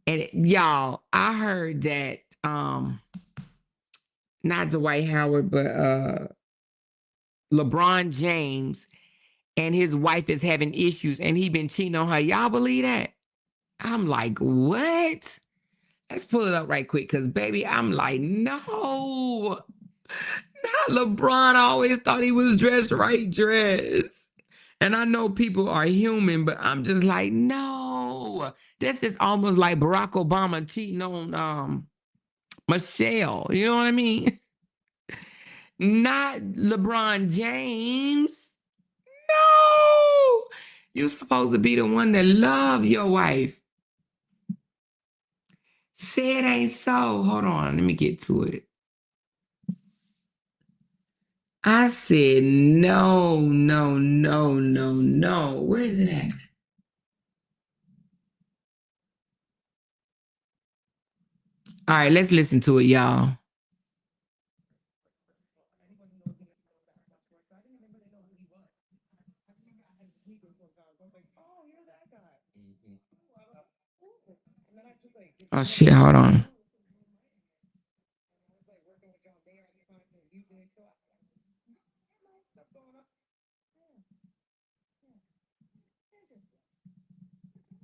And y'all, I heard that, not Dwight Howard, but LeBron James and his wife is having issues and he been cheating on her. Y'all believe that? I'm like, what? Let's pull it up right quick because, baby, I'm like, no. Not LeBron. I always thought he was dressed right dress. And I know people are human, but I'm just like, no. That's just almost like Barack Obama cheating on Michelle. You know what I mean? Not LeBron James. No. You're supposed to be the one that love your wife. Say it ain't so. Hold on. Let me get to it. I said, no, no, no, no, no. Where is it at? All right, let's listen to it, y'all. Oh, shit. Hold on.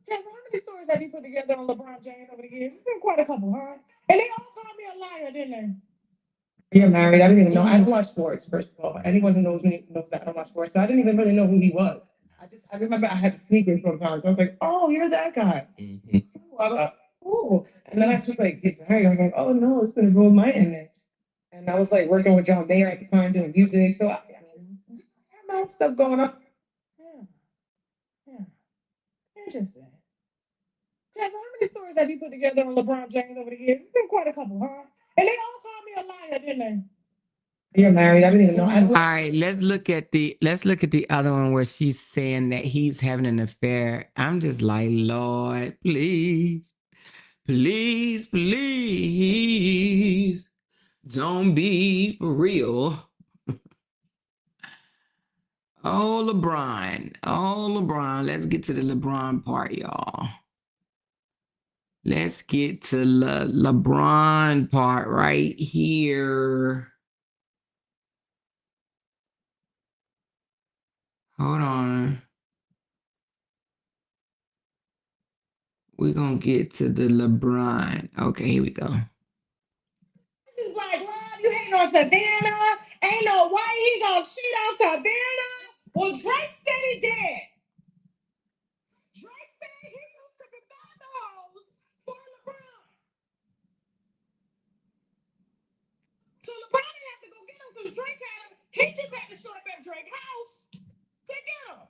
Jeff, how many stories have you put together on LeBron James over the years? It's been quite a couple, huh? And they all called me a liar, didn't they? You're married. I didn't even know. I don't watch sports, first of all. Anyone who knows me knows that I don't watch sports. So I didn't even really know who he was. I remember I had to sneak in sometimes. So I was like, oh, you're that guy. Ooh. And then I was just like, he's married. I was like, oh no, it's gonna ruin my image. And I was like working with John Mayer at the time doing music. So I mean, I have my own stuff going on. Yeah. Yeah. Interesting. Jeff, how many stories have you put together on LeBron James over the years? It's been quite a couple, huh? And they all called me a liar, didn't they? You're married. I didn't even know. All right, let's look at the other one where she's saying that he's having an affair. I'm just like, Lord, please, please, please, don't be for real. Oh, LeBron. Let's get to the LeBron part, y'all. Let's get to the LeBron part right here. Hold on. We're going to get to the LeBron. Okay, here we go. This is like, love, you Savannah. Ain't no way he gonna cheat on Savannah. Well, Drake said he did. Drake said he used to be bad the hoes for LeBron. So LeBron didn't have to go get him because Drake had him. He just had to show up at Drake's house to get him.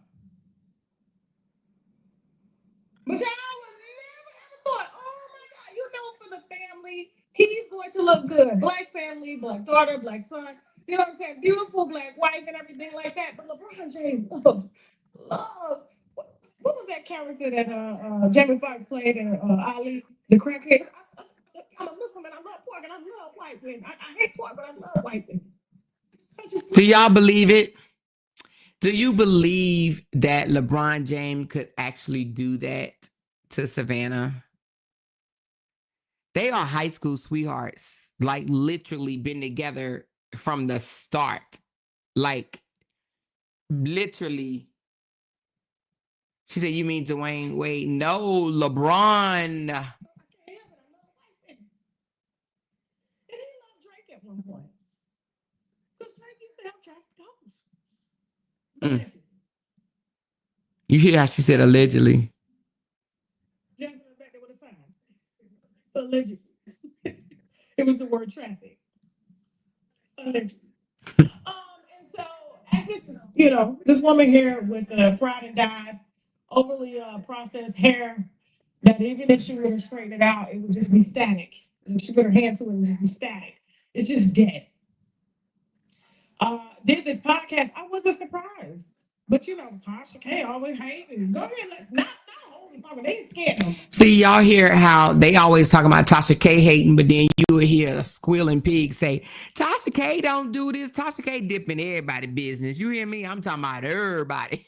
But y'all would never ever thought, oh my God, you know, for the family, he's going to look good. Black family, black daughter, black son. You know what I'm saying? Beautiful black wife and everything like that. But LeBron James loves. What was that character that Jamie Foxx played in Ali, the crackhead? I'm a Muslim and I love pork and I love white women. I hate pork, but I love white women. Do y'all believe it? Do you believe that LeBron James could actually do that to Savannah? They are high school sweethearts, like literally been together from the start. Like literally. She said, you mean Dwayne Wade? No, LeBron. And he loved Drake at one point. Because Drake used to have traffic dogs. You hear how she said allegedly? Jasmine was back there with a sign. Allegedly. It was the word traffic. Allegedly. And so, as this, this woman here with fried and dyed, overly processed hair, that even if she were to straighten it out, it would just be static. If she put her hand to it, it would just be static. It's just dead. Did this podcast, I wasn't surprised. But Tasha K always hating. Go ahead, not always talking. They scared them. See, y'all hear how they always talk about Tasha K hating, but then you will hear a squealing pig say, Tasha K don't do this. Tasha K dipping everybody's business. You hear me? I'm talking about everybody.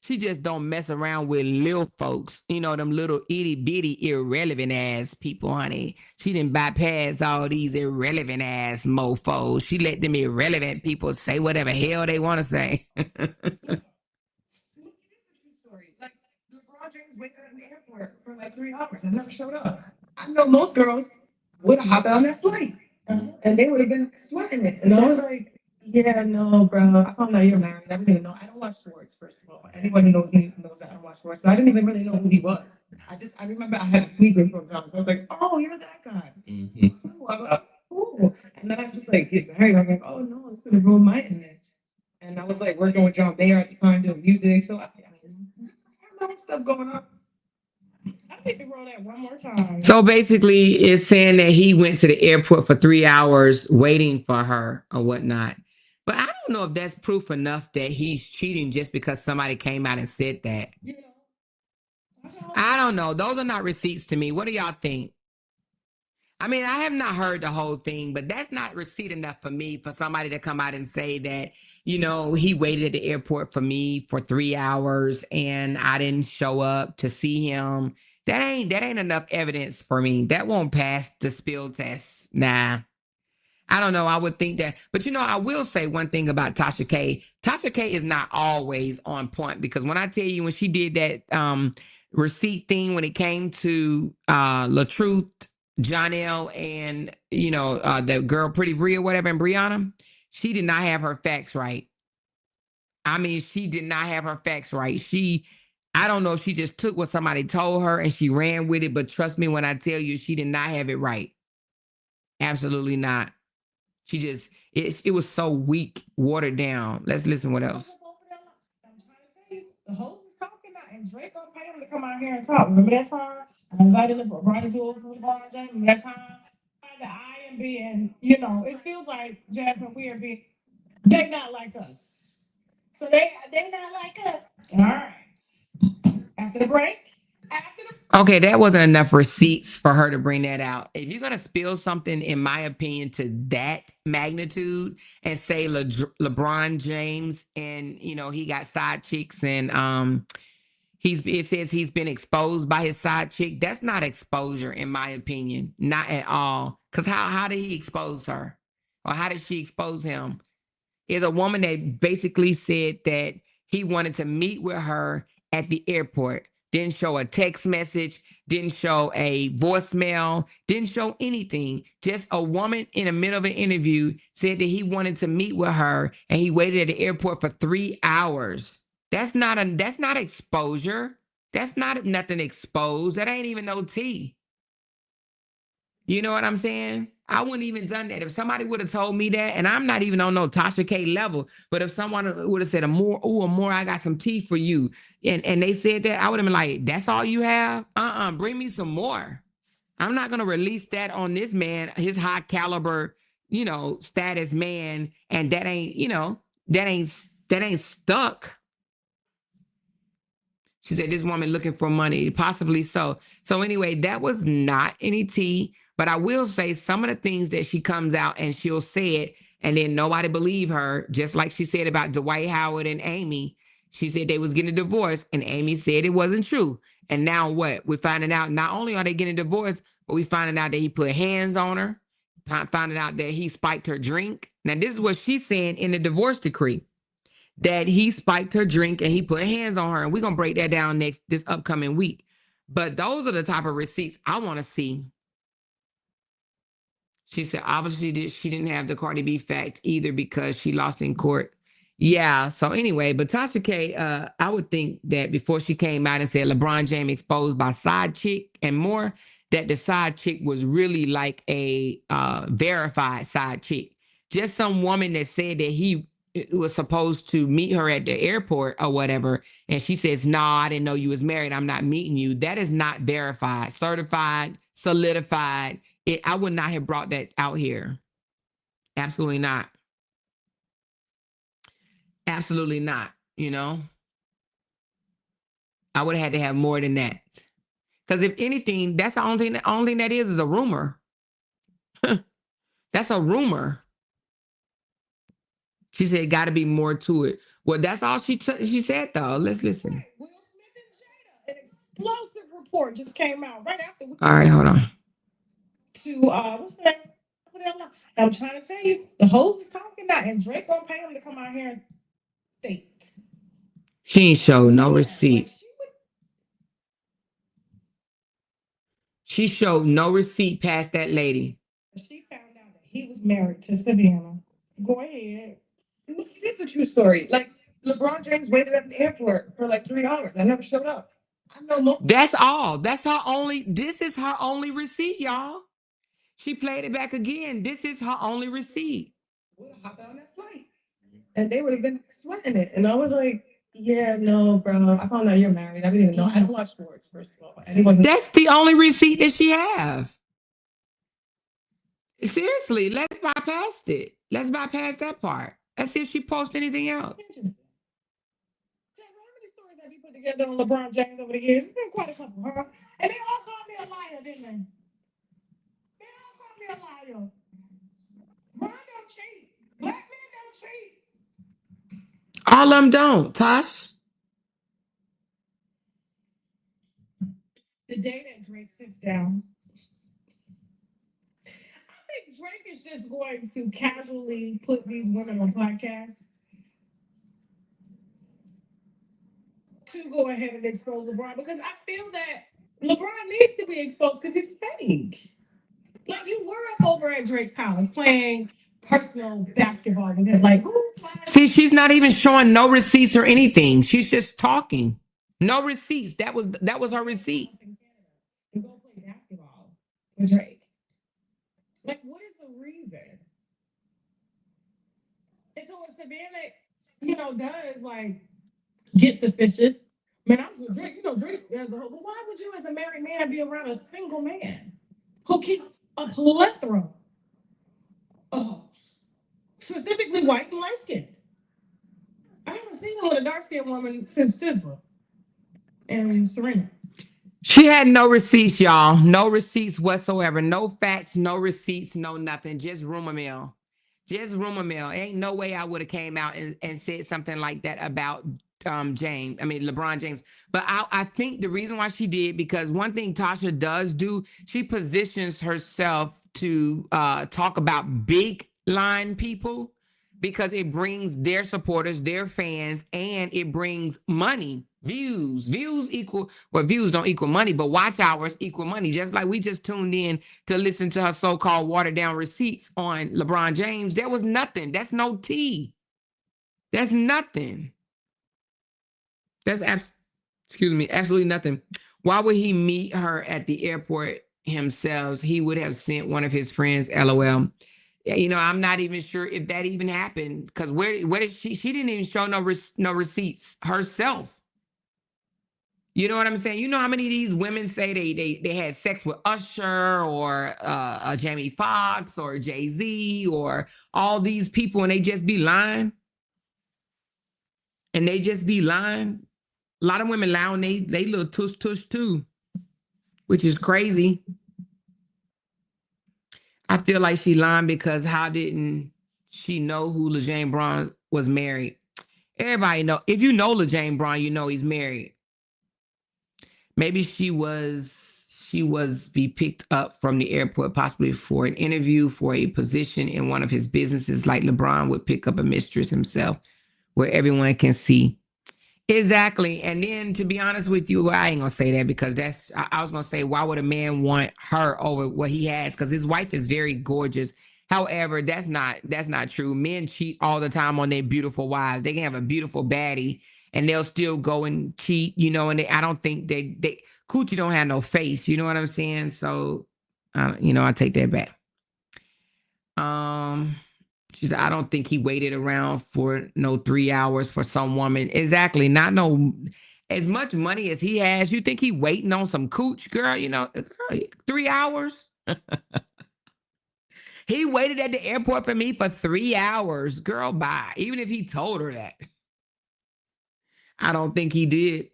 She just don't mess around with little folks. Them little itty bitty irrelevant ass people, honey. She didn't bypass all these irrelevant ass mofos. She let them irrelevant people say whatever hell they want to say. Like LeBron James waited at the airport for like 3 hours and never showed up. I know most girls would have hopped on that flight and they would have been sweating it. And I was like, yeah, no, bro. I found out you're married. I didn't even know. I don't watch sports, first of all. Anyone who knows me knows that I don't watch sports. So I didn't even really know who he was. I remember I had a sleeping program. So I was like, oh, you're that guy. Mm-hmm. Ooh. And then I was just like, he's married. I was like, oh, no, this is ruin my image. And I was like working with John Mayer at the time doing music. So I know stuff going on. I need to roll that one more time. So basically, it's saying that he went to the airport for 3 hours waiting for her or whatnot. But I don't know if that's proof enough that he's cheating just because somebody came out and said that. I don't know. Those are not receipts to me. What do y'all think? I mean, I have not heard the whole thing, but that's not receipt enough for me for somebody to come out and say that, he waited at the airport for me for 3 hours and I didn't show up to see him. That ain't enough evidence for me. That won't pass the spill test. Nah. I don't know. I would think that. But, I will say one thing about Tasha K. Tasha K is not always on point because when I tell you when she did that receipt thing when it came to LaTruth, Jonelle, and, the girl Pretty Brie or whatever, and Brianna, she did not have her facts right. I mean, she did not have her facts right. I don't know if she just took what somebody told her and she ran with it, but trust me when I tell you, she did not have it right. Absolutely not. She just, it was so weak, watered down. Let's listen what else. I'm trying to tell you, the host is talking now, and Drake gonna pay him to come out here and talk. Remember that time? I invited LeBron James from LeBron James. Remember that time? The IMB, and it feels like Jasmine we are being. They not like us, so they not like us. All right. After the break. Okay, that wasn't enough receipts for her to bring that out. If you're going to spill something, in my opinion, to that magnitude and say LeBron James and, he got side chicks and it says he's been exposed by his side chick. That's not exposure, in my opinion. Not at all. Because how did he expose her? Or how did she expose him? Is a woman that basically said that he wanted to meet with her at the airport. didn't show a text message, didn't show a voicemail, didn't show anything. Just a woman in the middle of an interview said that he wanted to meet with her and he waited at the airport for 3 hours. That's not exposure. That's not nothing exposed. That ain't even no tea. You know what I'm saying? I wouldn't even done that. If somebody would have told me that, and I'm not even on no Tasha K level, but if someone would have said, Amore, I got some tea for you. And they said that, I would have been like, that's all you have? Bring me some more. I'm not going to release that on this man, his high caliber, status man. And that ain't, that ain't stuck. She said, this woman looking for money, possibly so. So anyway, that was not any tea. But I will say some of the things that she comes out and she'll say it, and then nobody believe her, just like she said about Dwight Howard and Amy. She said they was getting a divorce, and Amy said it wasn't true. And now what? We're finding out not only are they getting a divorce, but we finding out that he put hands on her, finding out that he spiked her drink. Now, this is what she's saying in the divorce decree, that he spiked her drink and he put hands on her. And we're going to break that down this upcoming week. But those are the type of receipts I want to see. She said, obviously, she didn't have the Cardi B fact either because she lost in court. Yeah. So anyway, but Tasha K, I would think that before she came out and said LeBron James exposed by side chick and more, that the side chick was really like a verified side chick. Just some woman that said that he was supposed to meet her at the airport or whatever. And she says, no, I didn't know you was married. I'm not meeting you. That is not verified, certified, solidified. I would not have brought that out here. Absolutely not. Absolutely not. I would have had to have more than that. Because if anything, that's the only thing that is a rumor. That's a rumor. She said, got to be more to it. Well, that's all she said, though. Let's listen. Will Smith and Jada, an explosive report just came out right after. All right, hold on. To what's the name? I'm trying to tell you, the host is talking now, and Drake gonna pay him to come out here and state. She ain't showed no receipt. She showed no receipt past that lady. She found out that he was married to Savannah. Go ahead. It's a true story. Like LeBron James waited at the airport for like 3 hours. I never showed up. I know no. That's all. That's her only. This is her only receipt, y'all. She played it back again. This is her only receipt. Would have hopped on that flight, and they would have been sweating it. And I was like, yeah, no, bro. I found out you're married. I didn't even know. I don't watch sports, first of all. That's the only receipt that she have. Seriously, let's bypass it. Let's bypass that part. Let's see if she posts anything else. How many stories have you put together on LeBron James over the years? It's been quite a couple, huh? And they all called me a liar, didn't they? They all called me a liar. Ron don't cheat. Black men don't cheat. All of them don't, Tosh. The day that Drake sits down, I think Drake is just going to casually put these women on podcasts to go ahead and expose LeBron, because I feel that LeBron needs to be exposed because he's fake. Like, you were up over at Drake's house playing personal basketball with him. Like, who? See, she's not even showing no receipts or anything. She's just talking. No receipts. That was her receipt. To go play basketball with Drake. Like, what is the reason? And so when Savannah, does like get suspicious, man, I was with Drake. Drake as a whole. But why would you, as a married man, be around a single man who keeps a plethora of specifically white and light skinned? I haven't seen him with a dark skinned woman since SZA and Serena. She had no receipts, y'all. No receipts whatsoever. No facts, no receipts, no nothing. Just rumor mill. Just rumor mill. Ain't no way I would have came out and said something like that about LeBron James. But I think the reason why she did, because one thing Tasha does do, she positions herself to talk about big line people. because it brings their supporters, their fans, and it brings money, views. Views don't equal money, but watch hours equal money. Just like we just tuned in to listen to her so-called watered down receipts on LeBron James. There was nothing. That's no tea. That's nothing. That's absolutely nothing. Why would he meet her at the airport himself? He would have sent one of his friends, LOL. I'm not even sure if that even happened, because where did she didn't even show no receipts herself. You know what I'm saying? You know how many of these women say they had sex with Usher or Jamie Foxx or Jay-Z or all these people, and they just be lying? And they just be lying? A lot of women lie on they little tush too, which is crazy. I feel like she lying because how didn't she know who LeJane Braun was married? Everybody know. If you know LeJane Braun, you know he's married. Maybe she was be picked up from the airport, possibly for an interview for a position in one of his businesses, like LeBron would pick up a mistress himself, where everyone can see. Exactly. And then, to be honest with you, I ain't gonna say that, because I was gonna say, why would a man want her over what he has? Because his wife is very gorgeous. However, that's not true. Men cheat all the time on their beautiful wives. They can have a beautiful baddie and they'll still go and cheat, and I don't think they coochie don't have no face. You know what I'm saying? So, I take that back. She said, I don't think he waited around for no 3 hours for some woman. Exactly. Not no, as much money as he has. You think he waiting on some cooch, girl? 3 hours? He waited at the airport for me for 3 hours. Girl, bye. Even if he told her that. I don't think he did.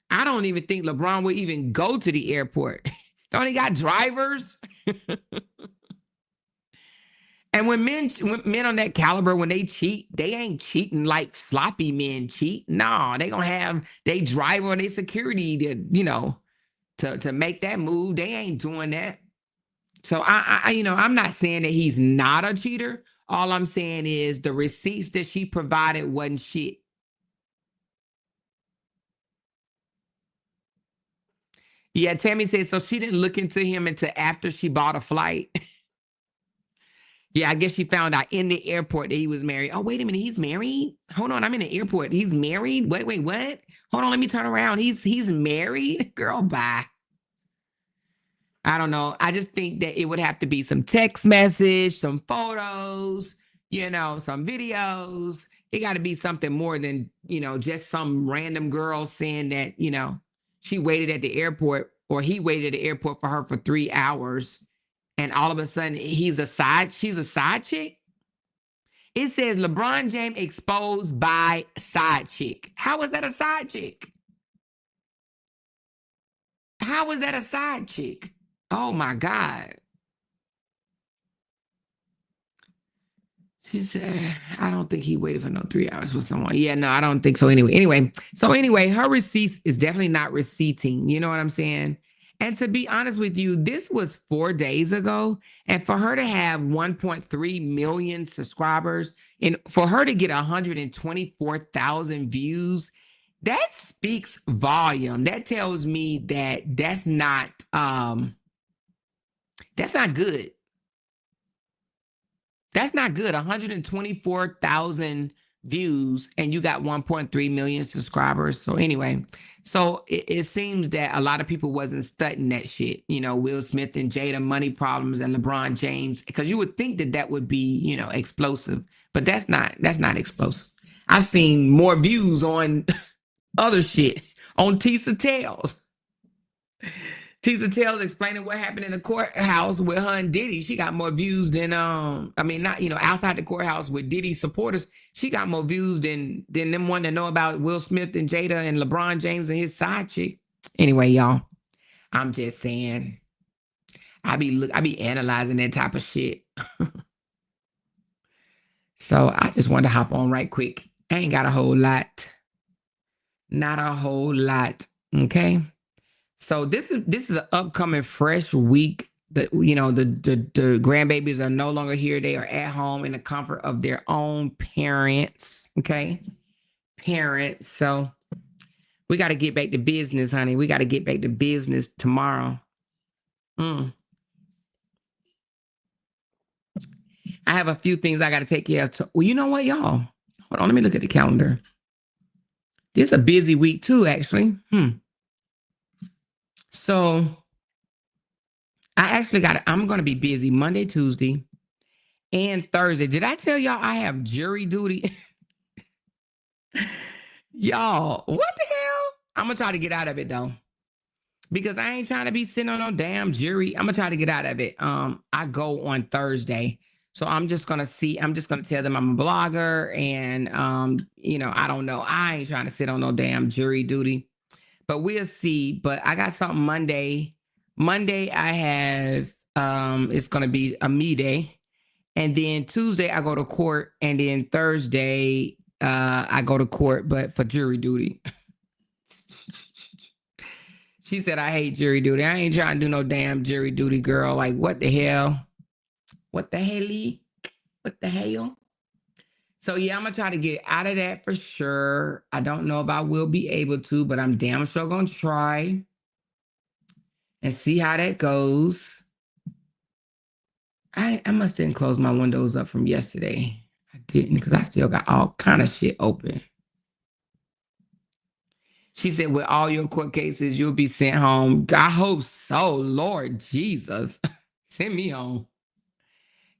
I don't even think LeBron would even go to the airport. Don't he got drivers? And when men on that caliber, when they cheat, they ain't cheating like sloppy men cheat. No, they gonna have they driver or they security to make that move. They ain't doing that. So I'm not saying that he's not a cheater. All I'm saying is the receipts that she provided wasn't shit. Yeah, Tammy said, so she didn't look into him until after she bought a flight. Yeah, I guess she found out in the airport that he was married. Oh, wait a minute, he's married? Hold on, I'm in the airport. He's married? Wait, what? Hold on, let me turn around. He's married? Girl, bye. I don't know. I just think that it would have to be some text message, some photos, some videos. It got to be something more than, just some random girl saying that, she waited at the airport, or he waited at the airport for her for 3 hours. And all of a sudden she's a side chick. It says LeBron James exposed by side chick. How is that a side chick? How is that a side chick? Oh my God. She said, I don't think he waited for no 3 hours for someone. Yeah, no, I don't think so anyway. Her receipts is definitely not receipting. You know what I'm saying? And to be honest with you, this was 4 days ago. And for her to have 1.3 million subscribers and for her to get 124,000 views, that speaks volume. That tells me that that's not good. That's not good. 124,000 views and you got 1.3 million subscribers. So anyway, it seems that a lot of people wasn't studying that shit. Will Smith and Jada money problems and LeBron James, because you would think that would be, explosive, but that's not explosive. I've seen more views on other shit, on Tisa Tales. Tisa Tales explaining what happened in the courthouse with her and Diddy. She got more views than outside the courthouse with Diddy's supporters. She got more views than them wanting to know about Will Smith and Jada and LeBron James and his side chick. Anyway, y'all, I'm just saying, I be analyzing that type of shit. So I just wanted to hop on right quick. I ain't got a whole lot. Not a whole lot. Okay. So this is an upcoming fresh week the grandbabies are no longer here. They are at home in the comfort of their own parents. Okay. Parents. So we got to get back to business, honey. We got to get back to business tomorrow. I have a few things I got to take care of. Well, you know what, y'all? Hold on. Let me look at the calendar. This is a busy week too, actually. So I'm going to be busy Monday, Tuesday, and Thursday. Did I tell y'all I have jury duty? Y'all, what the hell? I'm going to try to get out of it though. Because I ain't trying to be sitting on no damn jury. I'm going to try to get out of it. I go on Thursday. So I'm just going to tell them I'm a blogger and, I don't know. I ain't trying to sit on no damn jury duty, but we'll see. But I got something Monday. Monday I have, it's going to be a me day. And then Tuesday I go to court. And then Thursday, I go to court, but for jury duty. She said, I hate jury duty. I ain't trying to do no damn jury duty, girl. Like, what the hell? What the hell? What the hell? So, yeah, I'm going to try to get out of that for sure. I don't know if I will be able to, but I'm damn sure going to try and see how that goes. I must didn't close my windows up from yesterday. I didn't because I still got all kind of shit open. She said, with all your court cases, you'll be sent home. I hope so, Lord Jesus. Send me home.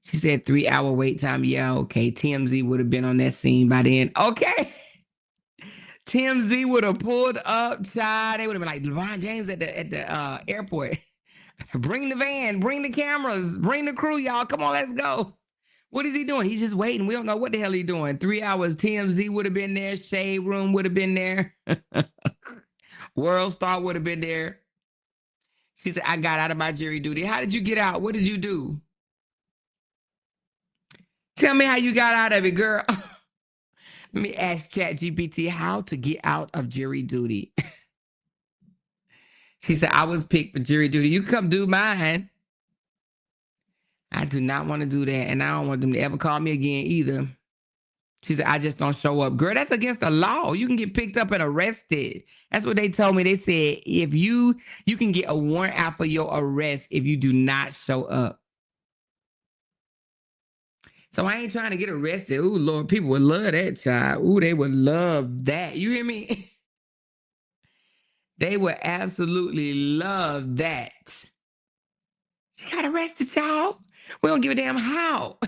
She said 3-hour wait time. Yeah, okay. TMZ would have been on that scene by then. Okay. TMZ would have pulled up, child. They would have been like, LeBron James at the airport. Bring the van, bring the cameras, bring the crew, y'all. Come on, let's go. What is he doing? He's just waiting. We don't know what the hell he's doing. 3 hours. TMZ would have been there. Shade Room would have been there. World Star would have been there. She said, I got out of my jury duty. How did you get out? What did you do? Tell me how you got out of it, girl. Let me ask ChatGPT how to get out of jury duty. She said, I was picked for jury duty. You come do mine. I do not want to do that. And I don't want them to ever call me again either. She said, I just don't show up. Girl, that's against the law. You can get picked up and arrested. That's what they told me. They said, if you can get a warrant out for your arrest if you do not show up. So I ain't trying to get arrested. Ooh, Lord, people would love that, child. Ooh, they would love that. You hear me? They would absolutely love that. She got arrested, y'all. We don't give a damn how.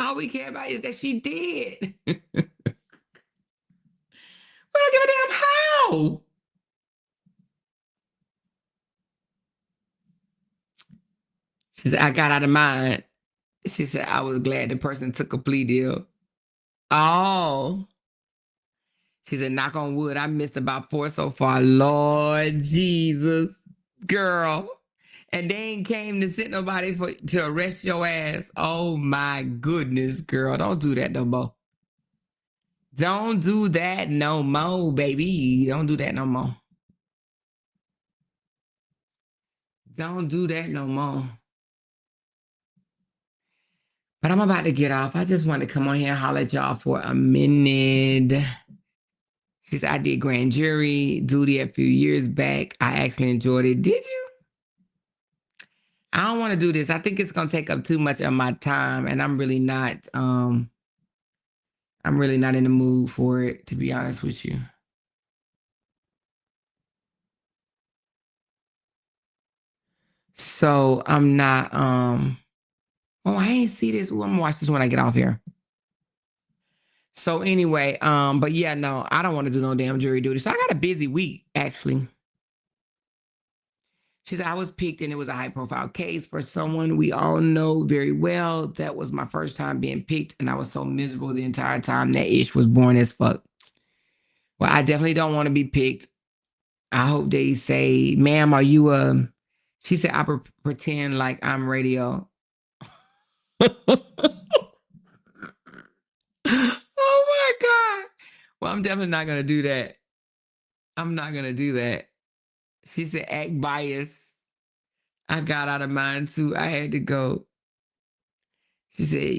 All we care about is that she did. We don't give a damn how. She said, I got out of mine. She said, I was glad the person took a plea deal. Oh. She said, knock on wood, I missed about 4 so far. Lord Jesus, girl. And they ain't came to sit nobody to arrest your ass. Oh my goodness, girl. Don't do that no more. Don't do that no more, baby. Don't do that no more. Don't do that no more. But I'm about to get off. I just want to come on here and holler at y'all for a minute. She said, I did grand jury duty a few years back. I actually enjoyed it. Did you? I don't want to do this. I think it's going to take up too much of my time, and I'm really not in the mood for it, to be honest with you. So I'm not I ain't see this. Ooh, I'm gonna watch this when I get off here. So anyway, but yeah, no, I don't want to do no damn jury duty. So I got a busy week, actually. She said, I was picked and it was a high profile case for someone we all know very well. That was my first time being picked, and I was so miserable the entire time. That ish was boring as fuck. Well, I definitely don't want to be picked. I hope they say, ma'am, are you she said, I pretend like I'm radio. Oh my God. Well, I'm definitely not going to do that. I'm not going to do that. She said, act biased. I got out of mine too. I had to go. She said,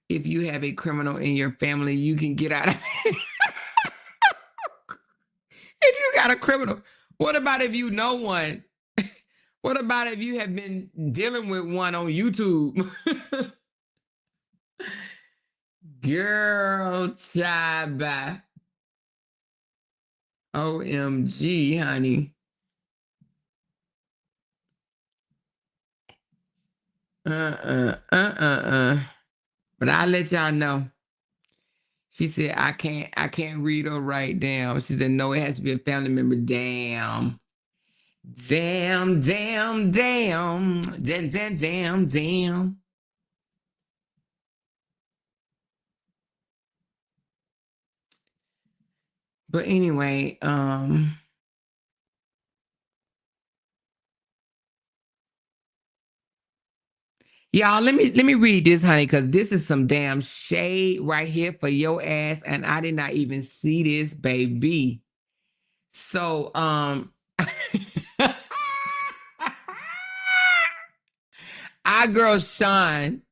if you have a criminal in your family, you can get out of it. If you got a criminal, what about if you know one? What about if you have been dealing with one on YouTube? Girl, child, OMG, honey. But I'll let y'all know. She said, I can't read or write down. She said, no, it has to be a family member. Damn. Damn, damn, damn. Damn, damn, damn, damn. But anyway, y'all, let me read this, honey, because this is some damn shade right here for your ass, and I did not even see this, baby. So, our girl Sean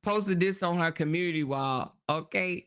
posted this on her community wall. Okay,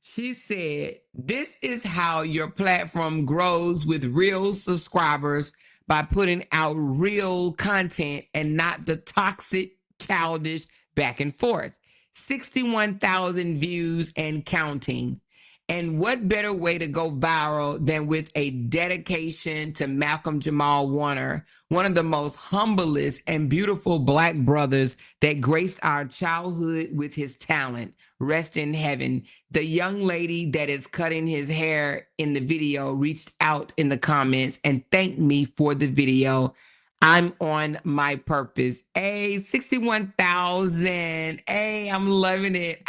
she said, "This is how your platform grows with real subscribers by putting out real content and not the toxic, childish back and forth. 61,000 views and counting. And what better way to go viral than with a dedication to Malcolm Jamal Warner, one of the most humblest and beautiful Black brothers that graced our childhood with his talent. Rest in heaven. The young lady that is cutting his hair in the video reached out in the comments and thanked me for the video. I'm on my purpose. Hey, 61,000. Hey, I'm loving it.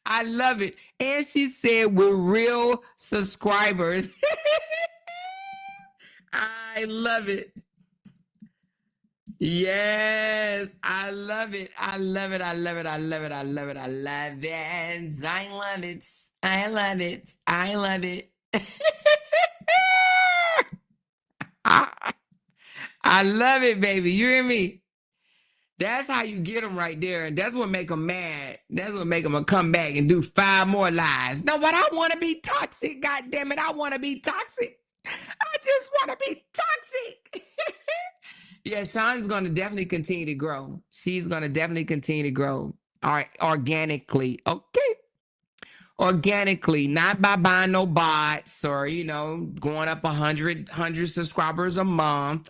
I love it. And she said, we're real subscribers. I love it. Yes, I love it. I love it. I love it. I love it. I love it. I love it. I love it. I love it. I love it. I love it, baby. You hear me? That's how you get them right there. That's what make them mad. That's what make them come back and do 5 more lives. No, but I want to be toxic. God damn it. I want to be toxic. I just want to be toxic. Yeah, Sean's going to definitely continue to grow. She's going to definitely continue to grow. All right, organically. Okay. Organically, not by buying no bots or, going up 100 subscribers a month.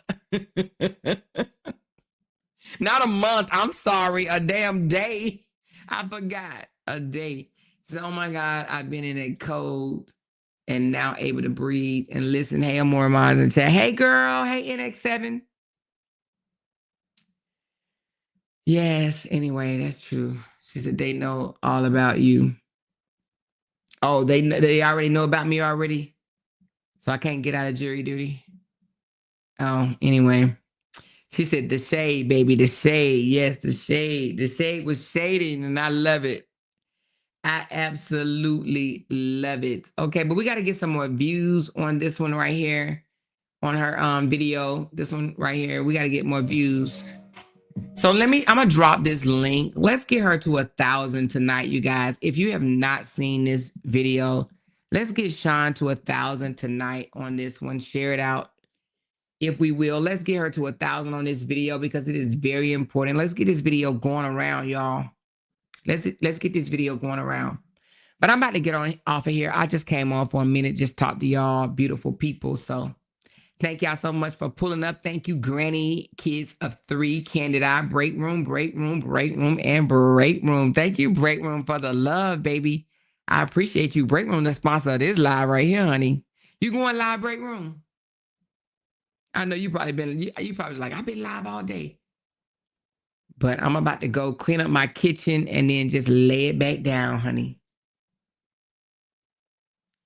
Not a month. I'm sorry. A damn day. I forgot. A day. So, oh my God, I've been in a cold and now able to breathe and listen. Hey, Amore Mons and chat. Hey, girl. Hey, NX7. Yes. Anyway, that's true. She said they know all about you. Oh, they already know about me already? So I can't get out of jury duty? Oh, anyway. She said the shade, baby, the shade. Yes, the shade. The shade was shading, and I love it. I absolutely love it. Okay, but we got to get some more views on this one right here, on her video. This one right here. We got to get more views. So I'm gonna drop this link. Let's get her to 1,000 tonight, you guys. If you have not seen this video, let's get Sean to 1,000 tonight on this one. Share it out, if we will. Let's get her to 1,000 on this video because it is very important. Let's get this video going around, y'all. Let's get this video going around. But I'm about to get off of here. I just came on for a minute, just talk to y'all, beautiful people. So thank y'all so much for pulling up. Thank you, Granny Kids of 3, Candid Eye, Break Room, Break Room, Break Room, and Break Room. Thank you, Break Room, for the love, baby. I appreciate you. Break Room, the sponsor of this live right here, honey. You going live, Break Room? I know you probably like, I've been live all day. But I'm about to go clean up my kitchen and then just lay it back down, honey.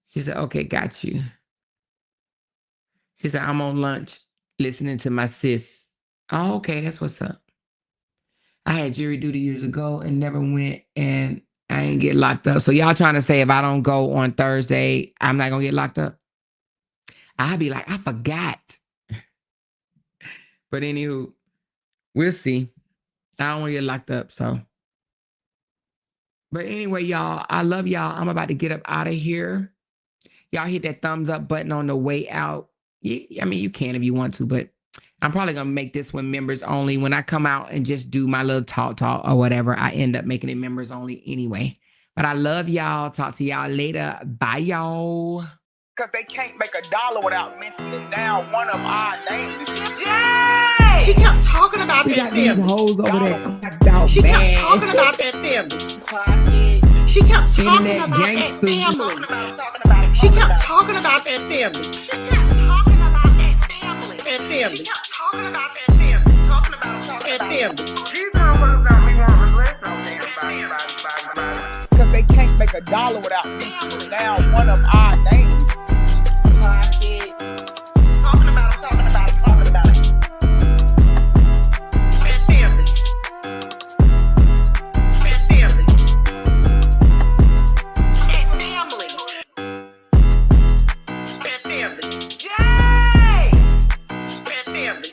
She said, okay, got you. She said, I'm on lunch listening to my sis. Oh, okay, that's what's up. I had jury duty years ago and never went, and I ain't get locked up. So y'all trying to say if I don't go on Thursday, I'm not going to get locked up? I'd be like, I forgot. But anywho, we'll see. I don't want to get locked up, so. But anyway, y'all, I love y'all. I'm about to get up out of here. Y'all hit that thumbs up button on the way out. I mean, you can if you want to, but I'm probably going to make this one members only. When I come out and just do my little talk or whatever, I end up making it members only anyway. But I love y'all. Talk to y'all later. Bye, y'all. Because they can't make $1 without mentioning down one of our names. Yay! She kept talking about We that got these family. hoes over there. She kept talking about that family. She kept talking Internet about that gangsters. family. She kept talking about that family. She kept talking about that family. That family. She kept talking about that family. Talking about that family. These motherfuckers don't be wanting to listen on them. Because they can't make $1 without mentioning down one of our names. Talking about it. Talking about it. Talking about it. That family. That family. That family. That family. Yay! That family.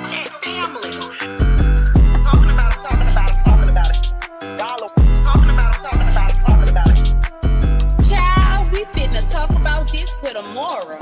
That family. Talking about it. Talking about it. Talking about it. Dollar. Talking about it. Talking about it. Talking about it. Child, we finna talk about this with a moral.